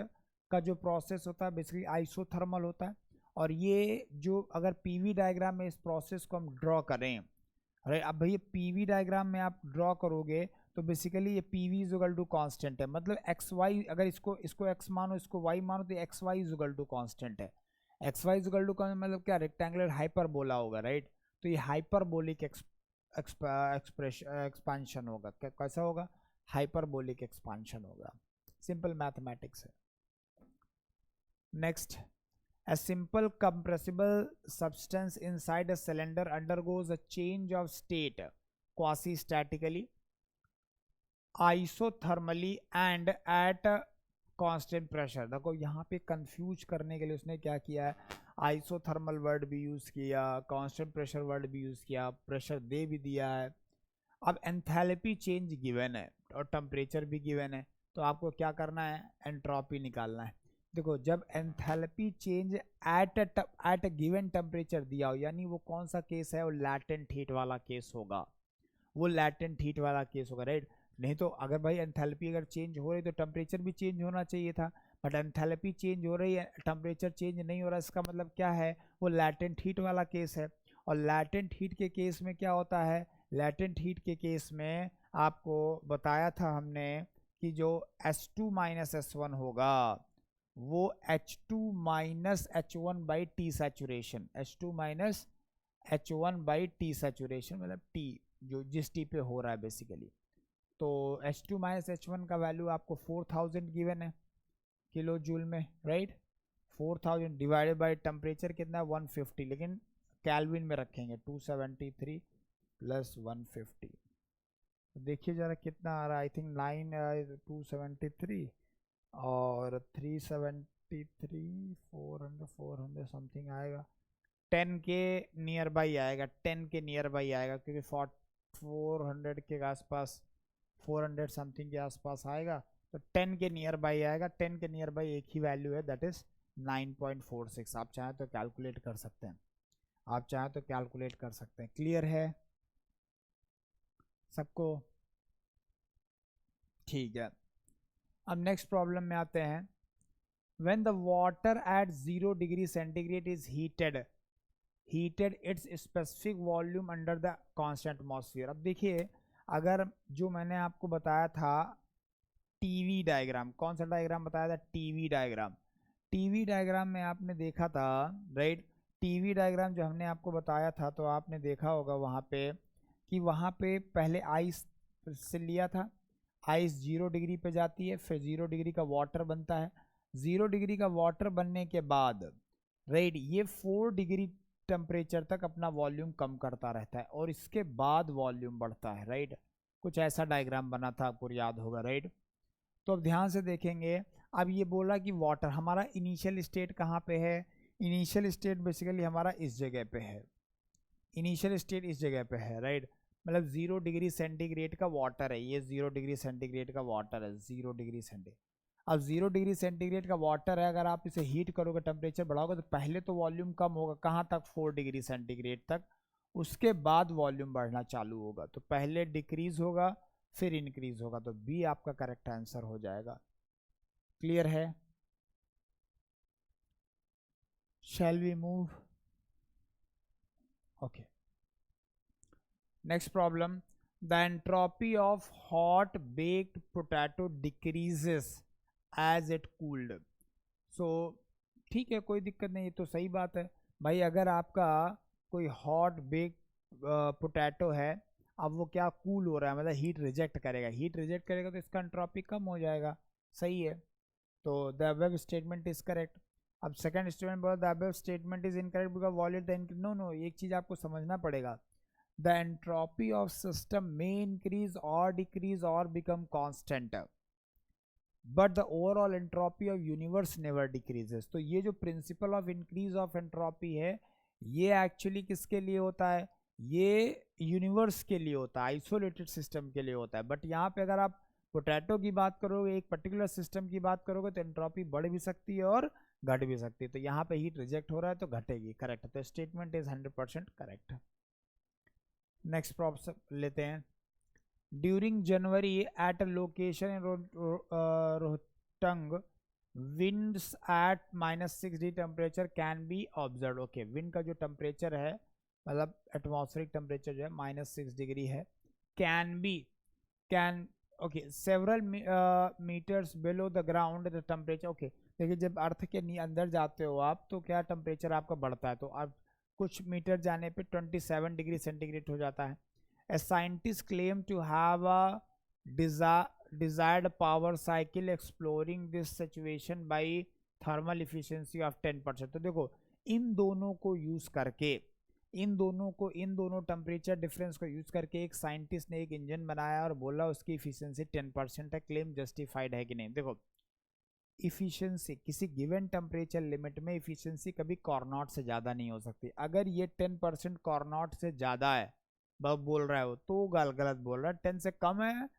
का जो प्रोसेस होता है बेसिकली आइसोथर्मल होता है। और ये जो अगर पीवी डायग्राम में इस प्रोसेस को हम ड्रॉ करें, अरे अब भैया पीवी डायग्राम में आप ड्रॉ करोगे तो बेसिकली ये PV is equal to constant है, मतलब एक्स वाई, अगर इसको एक्स मानो इसको वाई मानो तो X Y is equal to constant है। X Y is equal to मतलब क्या? रेक्टेंगुलर हाइपरबोला होगा, राइट। तो ये हाइपरबोलिक एक्सपांशन होगा। कैसा होगा? हाइपरबोलिक एक्सपांशन होगा। सिंपल मैथमेटिक्स है। Next, a simple compressible substance inside a cylinder undergoes a change of state quasi-statically, isothermally and at a constant pressure। देखो यहाँ पे कंफ्यूज करने के लिए उसने क्या किया है, आइसोथर्मल वर्ड भी यूज़ किया, कांस्टेंट प्रेशर वर्ड भी यूज़ किया, प्रेशर दे भी दिया है। अब एंथैल्पी चेंज गिवन है और टेम्परेचर भी गिवन है, तो आपको क्या करना है? एंट्रोपी निकालना है। देखो जब enthalpy change at given temperature दिया हो, यानी वो कौन सा केस है? वो लैटेंट हीट वाला केस होगा, वो लैटेंट हीट वाला केस होगा, राइट। नहीं तो अगर भाई एंथैल्पी अगर चेंज हो रही तो टेम्परेचर भी चेंज होना चाहिए था, बट एंथैल्पी चेंज हो रही है, टेम्परेचर चेंज नहीं हो रहा, इसका मतलब क्या है, वो लैटेंट हीट वाला केस है। और लैटेंट हीट के केस में क्या होता है, लैटेंट हीट के केस में आपको बताया था हमने कि जो H2 माइनस S1 होगा वो H2 minus H1 by T saturation, H2 minus H1 by T saturation मतलब टी जो जिस टी पे हो रहा है बेसिकली। तो H2 माइनस H1 का वैल्यू आपको 4000 गिवन है किलो जूल में, राइट। 4000 डिवाइडेड बाई टेम्परेचर कितना है 150, लेकिन कैलविन में रखेंगे 273 प्लस 150। तो देखिए जरा कितना आ रहा है, आई थिंक 273 और 373 400 समथिंग आएगा, 10 के नियर बाई आएगा, 10 के नियर बाई आएगा, क्योंकि 400 के आसपास 400 समथिंग के आसपास आएगा, तो 10 के नियर बाई आएगा। 10 के नियर बाई एक ही वैल्यू है, दैट इज 9.46। आप चाहें तो कैलकुलेट कर सकते हैं, आप चाहें तो कैलकुलेट कर सकते हैं। क्लियर है सबको? ठीक है, अब नेक्स्ट प्रॉब्लम में आते हैं। When the water at 0 degree centigrade is heated its specific volume under the constant atmosphere। अब देखिए, अगर जो मैंने आपको बताया था टीवी डायग्राम, कौन सा डायग्राम बताया था, टीवी डायग्राम। टीवी डायग्राम में आपने देखा था, राइट, टीवी डायग्राम जो हमने आपको बताया था तो आपने देखा होगा वहाँ पे कि वहाँ पे पहले आइस से लिया था, आइस 0 डिग्री पे जाती है, फिर 0 डिग्री का वाटर बनता है, 0 डिग्री का वाटर बनने के बाद, राइट, ये 4 डिग्री टेम्परेचर तक अपना वॉल्यूम कम करता रहता है और इसके बाद वॉल्यूम बढ़ता है, राइट। कुछ ऐसा डायग्राम बना था, आपको याद होगा, राइट। तो अब ध्यान से देखेंगे, अब ये बोला कि वाटर हमारा इनिशियल स्टेट कहाँ पे है, इनिशियल स्टेट बेसिकली हमारा इस जगह पे है, इनिशियल स्टेट इस जगह पे है, राइट। मतलब 0 डिग्री सेंटीग्रेड का वाटर है, ये 0 डिग्री सेंटीग्रेड का वाटर है, 0 डिग्री सेंटीग्रेड। अब 0 डिग्री सेंटीग्रेड का वाटर है, अगर आप इसे हीट करोगे, टेम्परेचर बढ़ाओगे, तो पहले तो वॉल्यूम कम होगा, कहाँ तक, 4 डिग्री सेंटीग्रेड तक, उसके बाद वॉल्यूम बढ़ना चालू होगा। तो पहले डिक्रीज होगा फिर इंक्रीज होगा, तो बी आपका करेक्ट आंसर हो जाएगा। क्लियर है? Shall we move? Okay, next problem. The entropy of hot baked potato decreases as it cooled. So ठीक है, कोई दिक्कत नहीं, ये तो सही बात है भाई। अगर आपका कोई हॉट बेक्ड पोटैटो है, अब वो क्या कूल हो रहा है, मतलब हीट रिजेक्ट करेगा, हीट रिजेक्ट करेगा तो इसका एंट्रोपी कम हो जाएगा, सही है। तो the above statement is correct. अब सेकंड स्टेटमेंट बोला the above statement is incorrect because volume the, no no, एक चीज आपको समझना पड़ेगा, the entropy of system may increase or decrease or become constant, but the overall entropy of universe never decreases। तो ये जो principle of increase of entropy है, ये actually किसके लिए होता है, ये यूनिवर्स के लिए होता है, आइसोलेटेड सिस्टम के लिए होता है। बट यहाँ पे अगर आप पोटैटो की बात करोगे, एक पर्टिकुलर सिस्टम की बात करोगे, तो एंट्रोपी बढ़ भी सकती है और घट भी सकती है। तो यहाँ पे हीट रिजेक्ट हो रहा है तो घटेगी, करेक्ट। तो statement is 100% correct. Next problem लेते हैं। During January at a location in Rohtang winds at -6 degree temperature can be observe. Okay, wind का जो टेम्परेचर है, मतलब एटमॉस्फेरिक टेम्परेचर जो है -6 डिग्री है, can be, can, okay, several metres below the ground the temperature. Okay, देखिए जब अर्थ के अंदर जाते हो आप तो क्या टेम्परेचर आपका बढ़ता है, तो आप कुछ मीटर जाने पे 27 डिग्री सेंटीग्रेड हो जाता है। A scientist claim to have a desired power cycle exploring this situation by thermal efficiency of 10%। तो देखो, इन दोनों को यूज करके, इन दोनों टेम्परेचर डिफरेंस को यूज करके एक साइंटिस्ट ने एक इंजन बनाया और बोला उसकी इफिशियंसी 10% है। क्लेम जस्टिफाइड है कि नहीं? देखो, इफिशियंसी किसी गिवन टेम्परेचर लिमिट में इफिशियंसी कभी कॉर्नॉट से ज़्यादा नहीं हो सकती। अगर ये 10% कॉर्नॉट से ज़्यादा है, बोल रहा है वो, तो गलत बोल रहा है। 10 से कम है,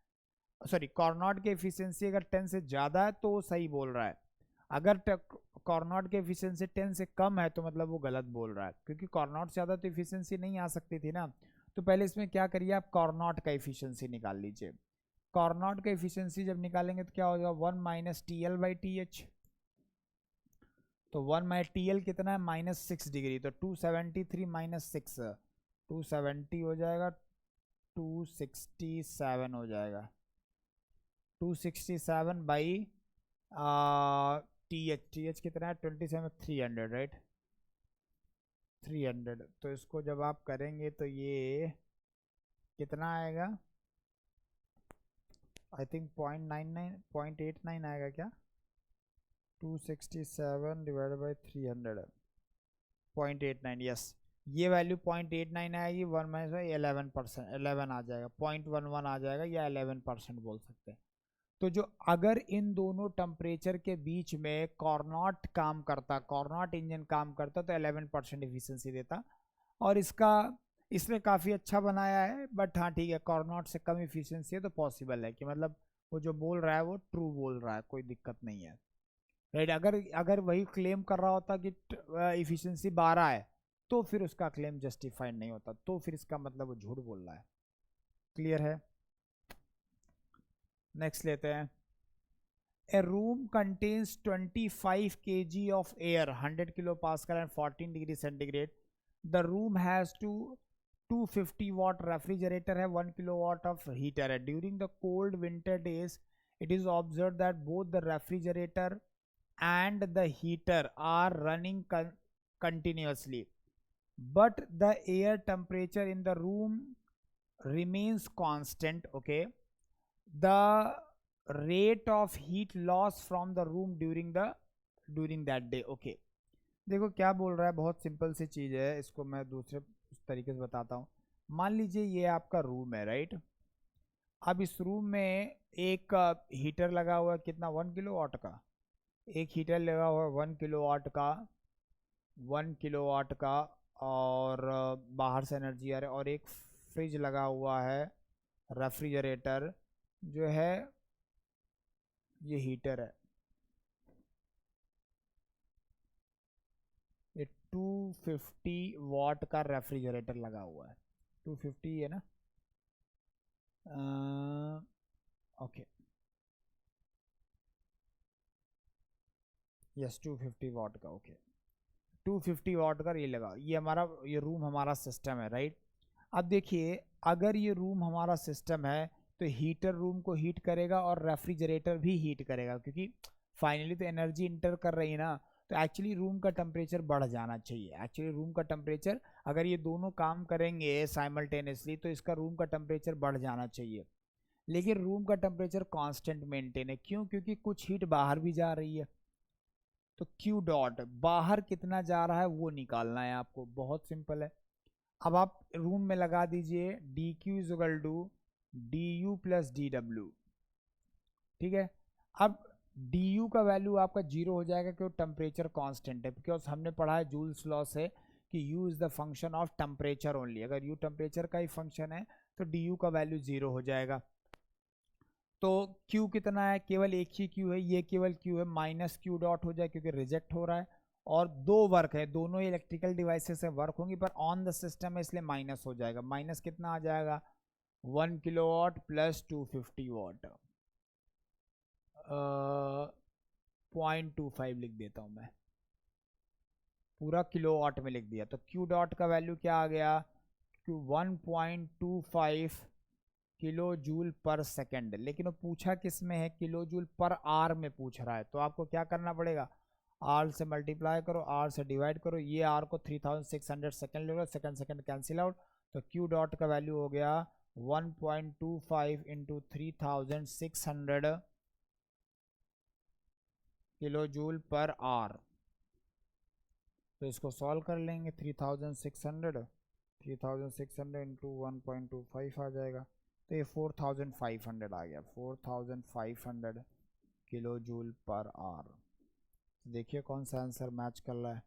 सॉरी, कॉर्नॉट की एफिशिएंसी अगर 10 से ज़्यादा है तो सही बोल रहा है। अगर कॉर्नॉट की एफिशिएंसी 10 से कम है तो मतलब वो गलत बोल रहा है, क्योंकि कॉर्नॉट से ज़्यादा तो एफिशिएंसी नहीं आ सकती थी ना। तो पहले इसमें क्या करिए, आप कॉर्नॉट का एफिशिएंसी निकाल लीजिए। कॉर्नॉट का एफिशिएंसी जब निकालेंगे तो क्या हो जाएगा, 1 - TL/TH। तो 1 माई TL कितना है -6 डिग्री, तो 273 -6 270 हो जाएगा, 267 हो जाएगा, 267 बाई TH कितना है 27 300 राइट 300। तो इसको जब आप करेंगे तो ये कितना आएगा, आई थिंक 0.89 आएगा क्या, 267 डिवाइडेड बाई 300 0.89, यस ये वैल्यू 0.89 आएगी, 1 माइनस 11%, 11 आ जाएगा, 0.11 आ जाएगा या 11% बोल सकते हैं। तो जो अगर इन दोनों टेम्परेचर के बीच में कॉर्नॉट काम करता, कॉर्नॉट इंजन काम करता तो 11% एफिशिएंसी देता, और इसने काफ़ी अच्छा बनाया है, बट हाँ ठीक है कॉर्नॉट से कम एफिशिएंसी है तो पॉसिबल है कि मतलब वो जो बोल रहा है वो ट्रू बोल रहा है, कोई दिक्कत नहीं है राइट। अगर वही क्लेम कर रहा होता कि एफिशिएंसी 12 है तो फिर उसका क्लेम जस्टिफाइड नहीं होता, तो फिर इसका मतलब वो झूठ बोल रहा है। क्लियर है। नेक्स्ट लेते हैं। A room contains 25 kg of air, 100 kilopascal and 14 degree centigrade. The room has 250 watt refrigerator है, 1 kilowatt of heater है. During the cold winter days, it is observed that both the refrigerator and the heater are running continuously, but the air temperature in the room remains constant. Okay, the rate of heat loss from the room during that day. Okay, देखो क्या बोल रहा है, बहुत simple सी चीज़ है, इसको मैं दूसरे तरीके से बताता हूँ। मान लीजिए ये आपका रूम है राइट, अब इस रूम में एक हीटर लगा हुआ है, कितना 1 किलोवाट का, एक हीटर लगा हुआ है 1 किलोवाट का, 1 किलोवाट का, और बाहर से एनर्जी आ रही है, और एक फ्रिज लगा हुआ है, रेफ्रिजरेटर जो है, ये हीटर है, ये 250 वाट का रेफ्रिजरेटर लगा हुआ है, 250 है ना, ओके यस 250 वाट का, ओके 250 वाट का ये लगा, ये रूम हमारा सिस्टम है राइट। अब देखिए अगर ये रूम हमारा सिस्टम है तो हीटर रूम को हीट करेगा और रेफ्रिजरेटर भी हीट करेगा, क्योंकि फाइनली तो एनर्जी इंटर कर रही है ना, तो एक्चुअली रूम का टेम्परेचर बढ़ जाना चाहिए। एक्चुअली रूम का टेम्परेचर अगर ये दोनों काम करेंगे साइमल्टेनियसली तो इसका रूम का टेम्परेचर बढ़ जाना चाहिए, लेकिन रूम का टेम्परेचर कांस्टेंट मेंटेन है। क्यों? क्योंकि कुछ हीट बाहर भी जा रही है, तो क्यू डॉट बाहर कितना जा रहा है वो निकालना है आपको, बहुत सिंपल है। अब आप रूम में लगा दीजिए D Q is equal to D U plus D W, ठीक है। अब डी यू का वैल्यू आपका 0 हो जाएगा क्योंकि टेम्परेचर कांस्टेंट है, बिकॉज हमने पढ़ा है जूल्स लॉ से कि U is the function of temperature only. अगर U टेम्परेचर का ही फंक्शन है तो डी यू का वैल्यू 0 हो जाएगा। तो Q कितना है, केवल एक ही Q है, ये केवल Q है, माइनस Q डॉट हो जाए क्योंकि रिजेक्ट हो रहा है, और दो वर्क है, दोनों इलेक्ट्रिकल डिवाइसेस से वर्क होंगी पर ऑन द सिस्टम है इसलिए माइनस हो जाएगा। माइनस कितना आ जाएगा 1 किलोवाट प्लस 250 वाट, 0.25 लिख देता हूँ मैं, पूरा किलोवाट में लिख दिया। तो Q डॉट का वैल्यू क्या आ गया, 1.25 किलो जूल पर सेकेंड, लेकिन वो पूछा किस में है, किलो जूल पर आर में पूछ रहा है। तो आपको क्या करना पड़ेगा, आर से मल्टीप्लाई करो, आर से डिवाइड करो, ये आर को 3600 सेकेंड ले लो, सेकेंड सेकेंड कैंसिल आउट, तो Q डॉट का वैल्यू हो गया 1.25 into 3600 kilo joule per R. तो इसको सॉल्व कर लेंगे, 3600 इंटू 1.25 आ जाएगा, तो ये 4500 आ गया, 4500 किलो जूल पर आर। देखिए कौन सा आंसर मैच कर रहा है,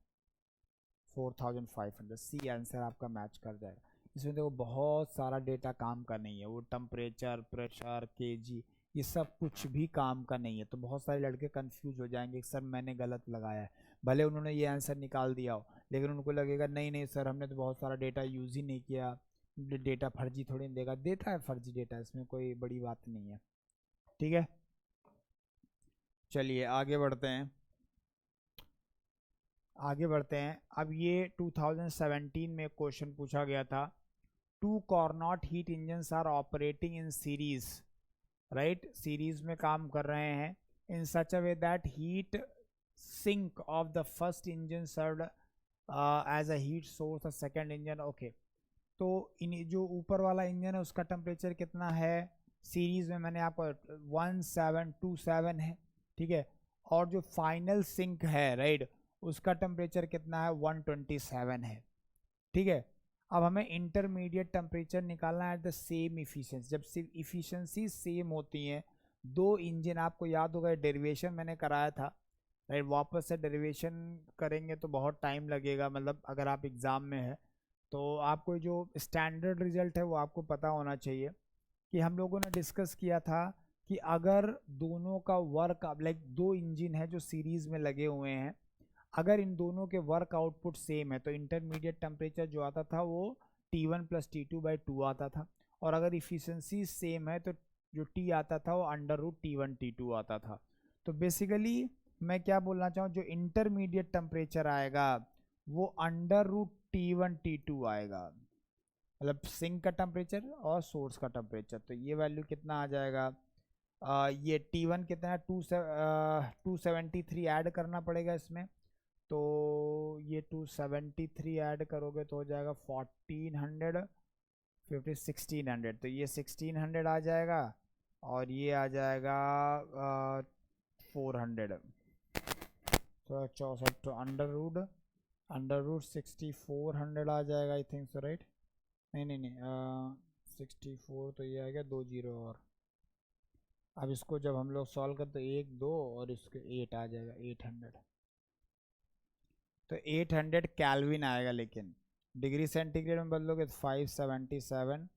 4500, सी आंसर आपका मैच कर जाएगा। इसमें देखो बहुत सारा डेटा काम का नहीं है, वो टेम्परेचर, प्रेशर, केजी, ये सब कुछ भी काम का नहीं है। तो बहुत सारे लड़के कंफ्यूज हो जाएंगे सर मैंने गलत लगाया है, भले उन्होंने ये आंसर निकाल दिया हो, लेकिन उनको लगेगा नहीं नहीं सर हमने तो बहुत सारा डेटा यूज़ ही नहीं किया, डेटा फर्जी थोड़ी नहीं देगा, देता है फर्जी डेटा, इसमें कोई बड़ी बात नहीं है। ठीक है, चलिए आगे बढ़ते हैं। आगे बढ़ते हैं। अब ये 2017 में क्वेश्चन पूछा गया था, two Carnot heat engines are operating in series, right, series में काम कर रहे हैं, in such a way that heat sink of the first engine served as a heat source the second engine. Okay, तो इन जो ऊपर वाला इंजन है उसका टेम्परेचर कितना है, सीरीज में मैंने आपको 1727 है, ठीक है, और जो फाइनल सिंक है, राइट, उसका टेम्परेचर कितना है, 127 है, ठीक है। अब हमें इंटरमीडिएट टेम्परेचर निकालना है एट द सेम इफिशिएंसी। जब सिर्फ इफिशिएंसी सेम होती हैं, दो इंजन, आपको याद होगा डेरिवेशन मैंने कराया था, राइट, वापस से डेरिवेशन करेंगे तो बहुत टाइम लगेगा, मतलब अगर आप एग्ज़ाम में है तो आपको जो स्टैंडर्ड रिजल्ट है वो आपको पता होना चाहिए कि हम लोगों ने डिस्कस किया था कि अगर दोनों का वर्क, लाइक दो इंजन है जो सीरीज में लगे हुए हैं, अगर इन दोनों के वर्क आउटपुट सेम है तो इंटरमीडिएट टेम्परेचर जो आता था वो T1 + T2/2 आता था, और अगर इफिशिएंसी सेम है तो जो T आता था वो √T1/T2 आता था। तो बेसिकली मैं क्या बोलना चाहूँ, जो इंटरमीडिएट टेम्परेचर आएगा वो √T1/T2 आएगा, मतलब सिंक का टेम्परेचर और सोर्स का टेम्परेचर। तो ये वैल्यू कितना आ जाएगा, ये T1 कितना है, 273 ऐड करना पड़ेगा इसमें, तो ये 273 ऐड करोगे तो हो जाएगा 1400, 1600, तो ये 1600 आ जाएगा, और ये आ जाएगा 400, तो 64, तो अंडर रूट 6400 आ जाएगा, आई थिंक सो, राइट, नहीं 64, तो ये आ गया 2 जीरो और। अब इसको जब हम लोग सॉल्व करते तो 1 2 और इसके 8 आ जाएगा, 800, तो 800 कैल्विन आएगा, लेकिन डिग्री सेंटीग्रेड में बदलोगे तो 577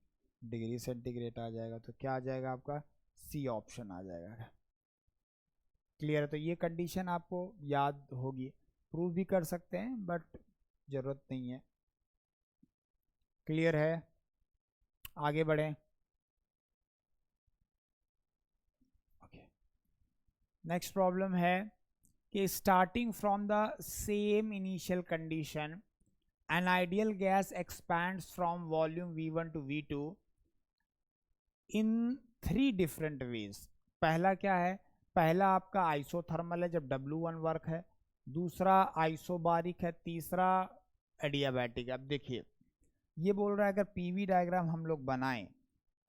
डिग्री सेंटीग्रेड आ जाएगा। तो क्या आ जाएगा आपका, सी ऑप्शन आ जाएगा। क्लियर है, तो ये कंडीशन आपको याद होगी, प्रूव भी कर सकते हैं बट ज़रूरत नहीं है। क्लियर है, आगे बढ़ें। ओके, नेक्स्ट प्रॉब्लम है कि starting from the same initial condition an ideal gas expands from volume V1 to V2 in 3 different ways। पहला क्या है, पहला आपका आइसोथर्मल है जब W1 वर्क है, दूसरा आइसोबारिक है, तीसरा एडियाबैटिक। अब देखिए ये बोल रहा है अगर पीवी डायग्राम हम लोग बनाएं,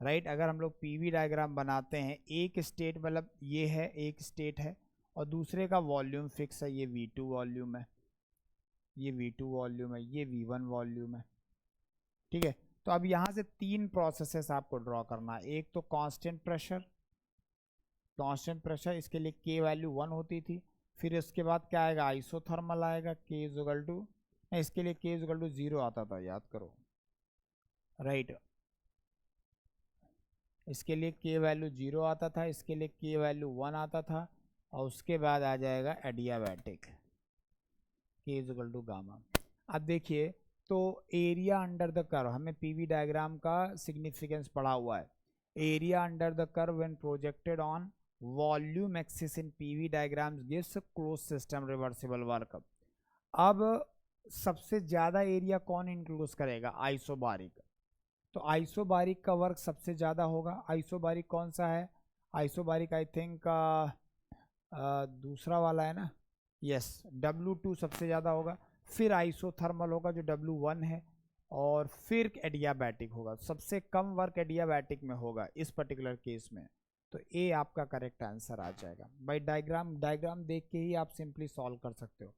राइट, अगर हम लोग पीवी डायग्राम बनाते हैं, एक स्टेट मतलब ये है, एक स्टेट है और दूसरे का वॉल्यूम फिक्स है, ये V2 वॉल्यूम है, ये V2 वॉल्यूम है, ये V1 वॉल्यूम है, ठीक है। तो अब यहाँ से 3 प्रोसेसेस आपको ड्रॉ करना है। एक तो कांस्टेंट प्रेशर, इसके लिए K वैल्यू 1 होती थी, फिर इसके बाद क्या आएगा, आइसोथर्मल आएगा, K इक्वल टू, इसके लिए K इक्वल टू 0 आता था, याद करो, राइट, इसके लिए K वैल्यू 0 आता था, इसके लिए K वैल्यू 1 आता था, और उसके बाद आ जाएगा adiabatic, K equal to gamma. अब देखिए, तो एरिया अंडर द कर्व, हमें पीवी डायग्राम का सिग्निफिकेंस पढ़ा हुआ है, area under the curve when projected on volume axis in PV diagrams gives close system reversible work. अब सबसे ज़्यादा एरिया कौन इंक्लूड करेगा, आइसोबारिक, तो आइसोबारिक का वर्क सबसे ज़्यादा होगा। आइसोबारिक कौन सा है, आइसोबारिक आई थिंक दूसरा वाला है ना, यस, W2 सबसे ज़्यादा होगा, फिर आइसोथर्मल होगा जो W1 है, और फिर एडियाबैटिक होगा। सबसे कम वर्क एडियाबैटिक में होगा इस पर्टिकुलर केस में, तो ए आपका करेक्ट आंसर आ जाएगा। बाय डायग्राम देख के ही आप सिंपली सॉल्व कर सकते हो,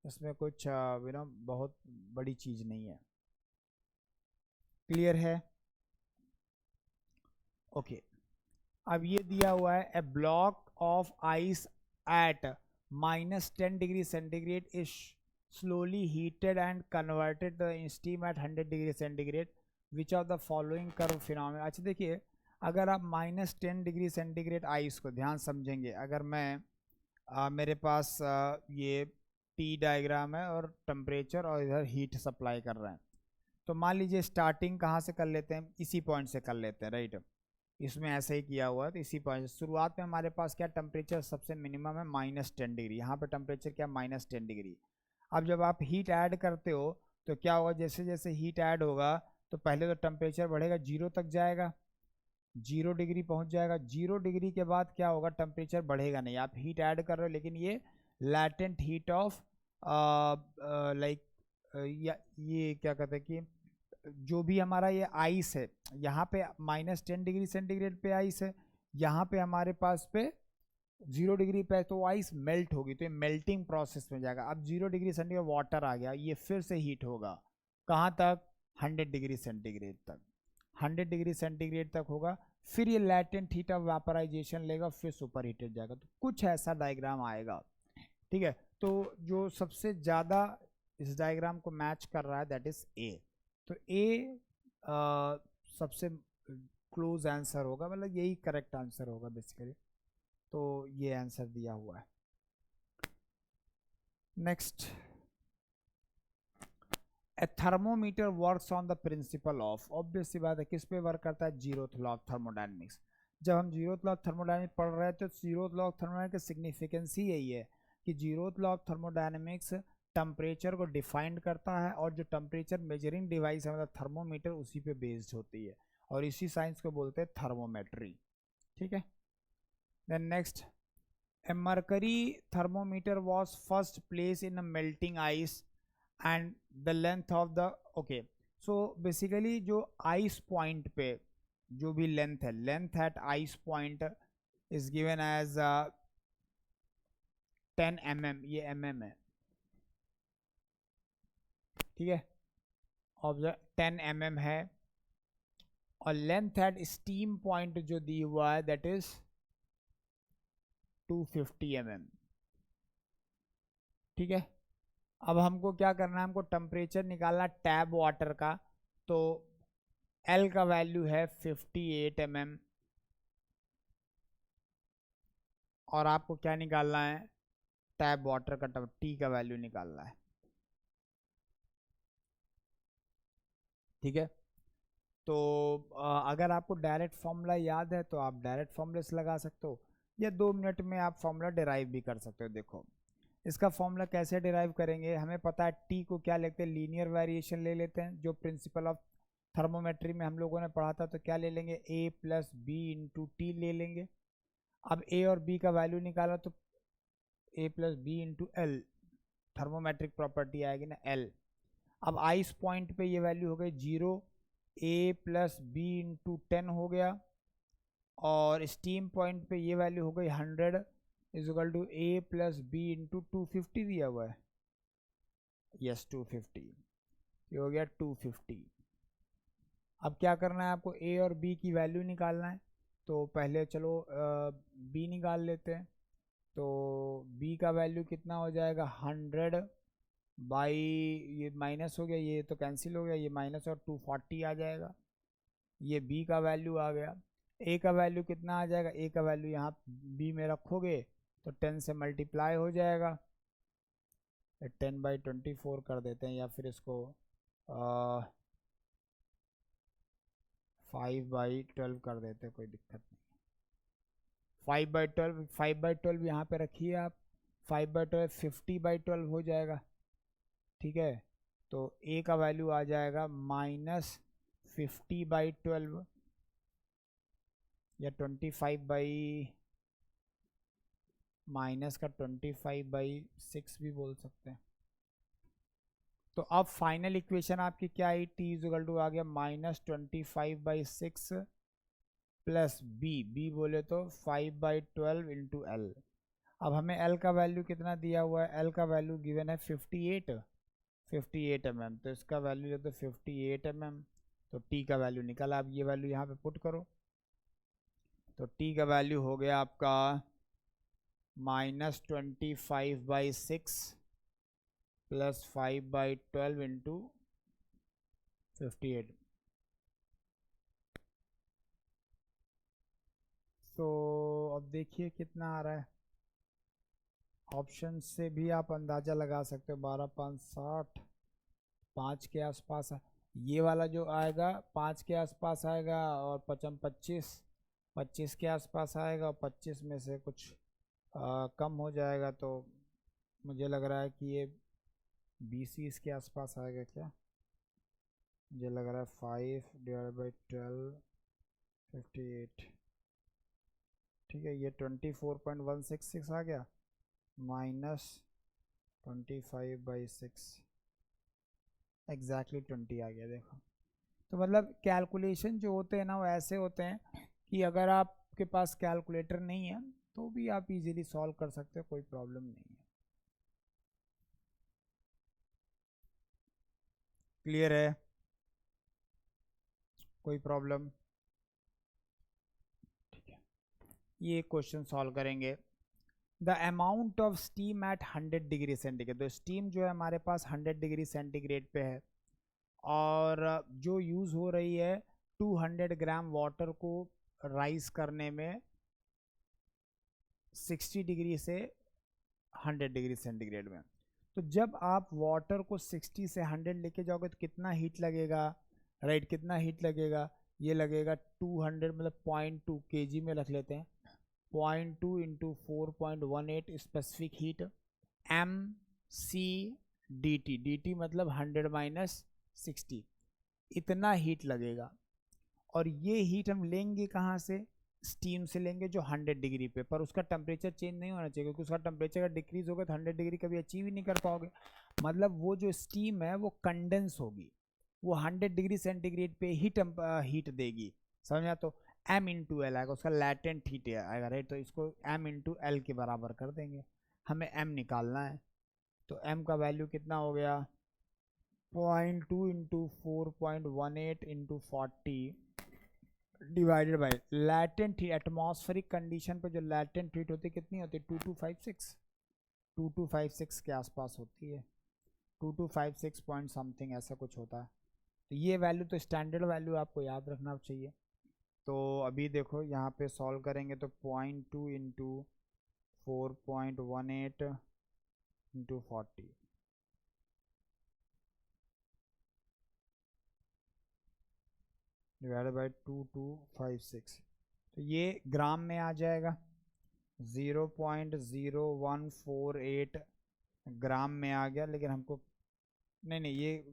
इसमें कुछ बहुत बड़ी चीज़ नहीं है। क्लियर है, ओके। अब ये दिया हुआ है, a block of ice at -10 degree centigrade is slowly heated and converted the steam at 100 degree centigrade, which of the following curve phenomena. अच्छा देखिए, अगर आप -10 डिग्री सेंटीग्रेड आइस को ध्यान समझेंगे, अगर मैं मेरे पास ये T डायग्राम है और टेम्परेचर और इधर हीट सप्लाई कर रहे हैं, तो मान लीजिए स्टार्टिंग कहाँ से कर लेते हैं, इसी पॉइंट से कर लेते हैं, राइट, इसमें ऐसे ही किया हुआ है, तो इसी पॉइंट शुरुआत में हमारे पास क्या टेम्परेचर सबसे मिनिमम है -10 डिग्री, यहाँ पे टेम्परेचर क्या -10 डिग्री। अब जब आप हीट ऐड करते हो तो क्या होगा, जैसे जैसे हीट ऐड होगा तो पहले तो टेम्परेचर बढ़ेगा, 0 तक जाएगा, 0 डिग्री पहुंच जाएगा। 0 डिग्री के बाद क्या होगा, टेम्परेचर बढ़ेगा नहीं, आप हीट ऐड कर रहे हो लेकिन ये लैटेंट हीट ऑफ लाइक ये क्या कहते हैं कि जो भी हमारा ये आइस है, यहाँ पे -10 डिग्री सेंटीग्रेड पे आइस है, यहाँ पे हमारे पास पे 0 डिग्री पे, तो आइस मेल्ट होगी, तो ये मेल्टिंग प्रोसेस में जाएगा। अब 0 डिग्री सेंटीग्रेड वाटर आ गया, ये फिर से हीट होगा, कहाँ तक, 100 डिग्री सेंटीग्रेड तक, 100 डिग्री सेंटीग्रेड तक होगा, फिर ये लैटेंट हीट ऑफ वेपराइजेशन लेगा, फिर सुपर हीटेड जाएगा। तो कुछ ऐसा डायग्राम आएगा, ठीक है। तो जो सबसे ज़्यादा इस डायग्राम को मैच कर रहा है दैट इज ए, तो ए सबसे क्लोज आंसर होगा, मतलब यही करेक्ट आंसर होगा बेसिकली। तो ये आंसर दिया हुआ है। Next, a thermometer works on the principle of, obvious सी बात है किस पे वर्क करता है, जीरोथ लॉ ऑफ थर्मोडायनेमिक्स। जब हम जीरोथ लॉ ऑफ थर्मोडायनेमिक्स पढ़ रहे हैं तो जीरोथ लॉ ऑफ थर्मोडायनेमिक्स की सिग्निफिकेंस ही यही है कि zeroth law of thermodynamics temperature को डिफाइन करता है, और जो टेम्परेचर मेजरिंग डिवाइस है मतलब थर्मोमीटर उसी पे बेस्ड होती है, और इसी साइंस को बोलते हैं थर्मोमेट्री, ठीक है। Then next, a mercury thermometer was first placed in a melting ice and the length of the, okay, so basically जो ice point पे जो भी length है, length at ice point is given as 10 mm, ये mm है, ठीक है, observe 10 mm है, और लेंथ एट स्टीम पॉइंट जो दी हुआ है दैट इज 250 mm, ठीक है। अब हमको क्या करना है, हमको टेम्परेचर निकालना टैप वाटर का, तो L का वैल्यू है 58 mm, और आपको क्या निकालना है, टैप वाटर का T का वैल्यू निकालना है, ठीक है। तो अगर आपको डायरेक्ट फॉर्मूला याद है तो आप डायरेक्ट फॉर्मूला से लगा सकते हो, या 2 मिनट में आप फॉर्मूला डिराइव भी कर सकते हो। देखो इसका फॉर्मूला कैसे डिराइव करेंगे, हमें पता है टी को क्या लेते हैं, लीनियर वेरिएशन ले लेते हैं, जो प्रिंसिपल ऑफ थर्मोमेट्री में हम लोगों ने पढ़ा था, तो क्या ले लेंगे, a plus B into T ले लेंगे। अब a और b का वैल्यू निकाला तो a plus B into L, thermometric property आएगी ना L। अब आइस पॉइंट पे ये वैल्यू हो गई 0, a प्लस बी इंटू 10 हो गया, और स्टीम पॉइंट पे ये वैल्यू हो गई 100 is equal to a plus B into 250 दिया हुआ है, यस 250, ये हो गया 250। अब क्या करना है आपको, a और b की वैल्यू निकालना है, तो पहले चलो b निकाल लेते हैं, तो b का वैल्यू कितना हो जाएगा 100 बाई, ये माइनस हो गया, ये तो कैंसिल हो गया, ये माइनस और 240 आ जाएगा, ये b का वैल्यू आ गया। a का वैल्यू कितना आ जाएगा, a का वैल्यू यहाँ b में रखोगे तो 10 से मल्टीप्लाई हो जाएगा, 10/24 कर देते हैं, या फिर इसको 5/12 कर देते हैं, कोई दिक्कत नहीं। 5/12 यहाँ पे रखिए आप, 5/12 50/12 हो जाएगा, ठीक है। तो a का वैल्यू आ जाएगा -50/12 या 25/6 भी बोल सकते हैं। तो अब फाइनल इक्वेशन आपकी क्या आई, t इज इक्वल टू आ गया -25/6 प्लस b बोले तो 5/12 इंटू एल। अब हमें l का वैल्यू कितना दिया हुआ है, l का वैल्यू गिवन है 58 mm, तो इसका वैल्यू लेते 58 mm, तो t का वैल्यू निकाला। अब ये वैल्यू यहाँ पे पुट करो, तो t का वैल्यू हो गया आपका -25/6 प्लस 5/12 इंटू 58। तो अब देखिए कितना आ रहा है, ऑप्शन से भी आप अंदाज़ा लगा सकते हो, 12 5 60, 5 के आसपास है, ये वाला जो आएगा 5 के आसपास आएगा, और 25 25 के आसपास आएगा, और 25 में से कुछ कम हो जाएगा, तो मुझे लग रहा है कि ये BC इसके आसपास आएगा क्या? मुझे लग रहा है 5/12 58। ठीक है, ये 24.166 आ गया माइनस 25/6 एग्जैक्टली 20 आ गया। देखो, तो मतलब कैलकुलेशन जो होते हैं ना वो ऐसे होते हैं कि अगर आपके पास कैलकुलेटर नहीं है तो भी आप इजीली सॉल्व कर सकते हो, कोई प्रॉब्लम नहीं है। क्लियर है? कोई प्रॉब्लम? ठीक है, ये क्वेश्चन सॉल्व करेंगे। The amount of steam eight 100 degree centigrade. तो स्टीम जो है हमारे पास 100 डिग्री सेंटीग्रेड पे है और जो यूज़ हो रही है 200 ग्राम वाटर को राइस करने में 60 डिग्री से 100 डिग्री सेंटीग्रेड में। तो जब आप वाटर को 60 से 100 लेके जाओगे तो कितना हीट लगेगा? राइट, कितना हीट लगेगा? ये लगेगा 200 मतलब 0.2 kg में रख लेते हैं। 0.2 into 4.18 specific heat M C D T. D T मतलब 100 माइनस 60, इतना हीट लगेगा। और ये हीट हम लेंगे कहाँ से? स्टीम से लेंगे जो 100 डिग्री पे, पर उसका टेम्परेचर चेंज नहीं होना चाहिए क्योंकि उसका टेम्परेचर अगर डिक्रीज होगा तो 100 डिग्री कभी अचीव ही नहीं कर पाओगे। मतलब वो जो स्टीम है वो कंडेंस होगी, वो 100 डिग्री सेंटीग्रेड पे ही हीट देगी, समझा? तो m इंटू एल आएगा, उसका लैटेंट हीट आएगा, राइट? तो इसको m इंटू एल के बराबर कर देंगे, हमें m निकालना है। तो m का वैल्यू कितना हो गया? 0.2 into 4.18 into 40 divided by latent heat. Atmospheric condition पे जो लैटेंट हीट होती है कितनी होती है? 2256 के आसपास होती है, 2256 पॉइंट समथिंग ऐसा कुछ होता है। तो ये वैल्यू तो स्टैंडर्ड वैल्यू आपको याद रखना चाहिए। तो अभी देखो यहाँ पे सॉल्व करेंगे तो 0.2 इंटू 4.18 इंटू 40 डिवाइडेड बाई 2256, तो ये ग्राम में आ जाएगा। 0.0148 ग्राम में आ गया, लेकिन हमको नहीं नहीं ये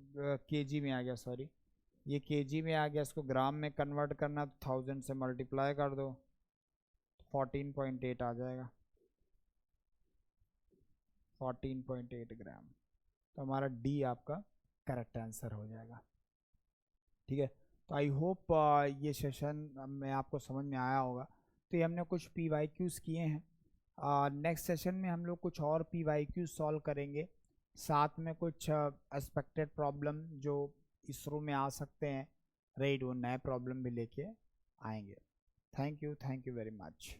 केजी में आ गया, सॉरी ये केजी में आ गया। इसको ग्राम में कन्वर्ट करना तो 1000 से मल्टीप्लाई कर दो, 14.8 आ जाएगा, 14.8 ग्राम। तो हमारा डी आपका करेक्ट आंसर हो जाएगा। ठीक है, तो आई होप ये सेशन में आपको समझ में आया होगा। तो ये हमने कुछ PYQs किए हैं। नेक्स्ट सेशन में हम लोग कुछ और PYQs सॉल्व करेंगे, साथ में कुछ एक्सपेक्टेड प्रॉब्लम जो इसरो में आ सकते हैं, राइट? वो नए प्रॉब्लम भी लेके आएंगे। Thank you very much.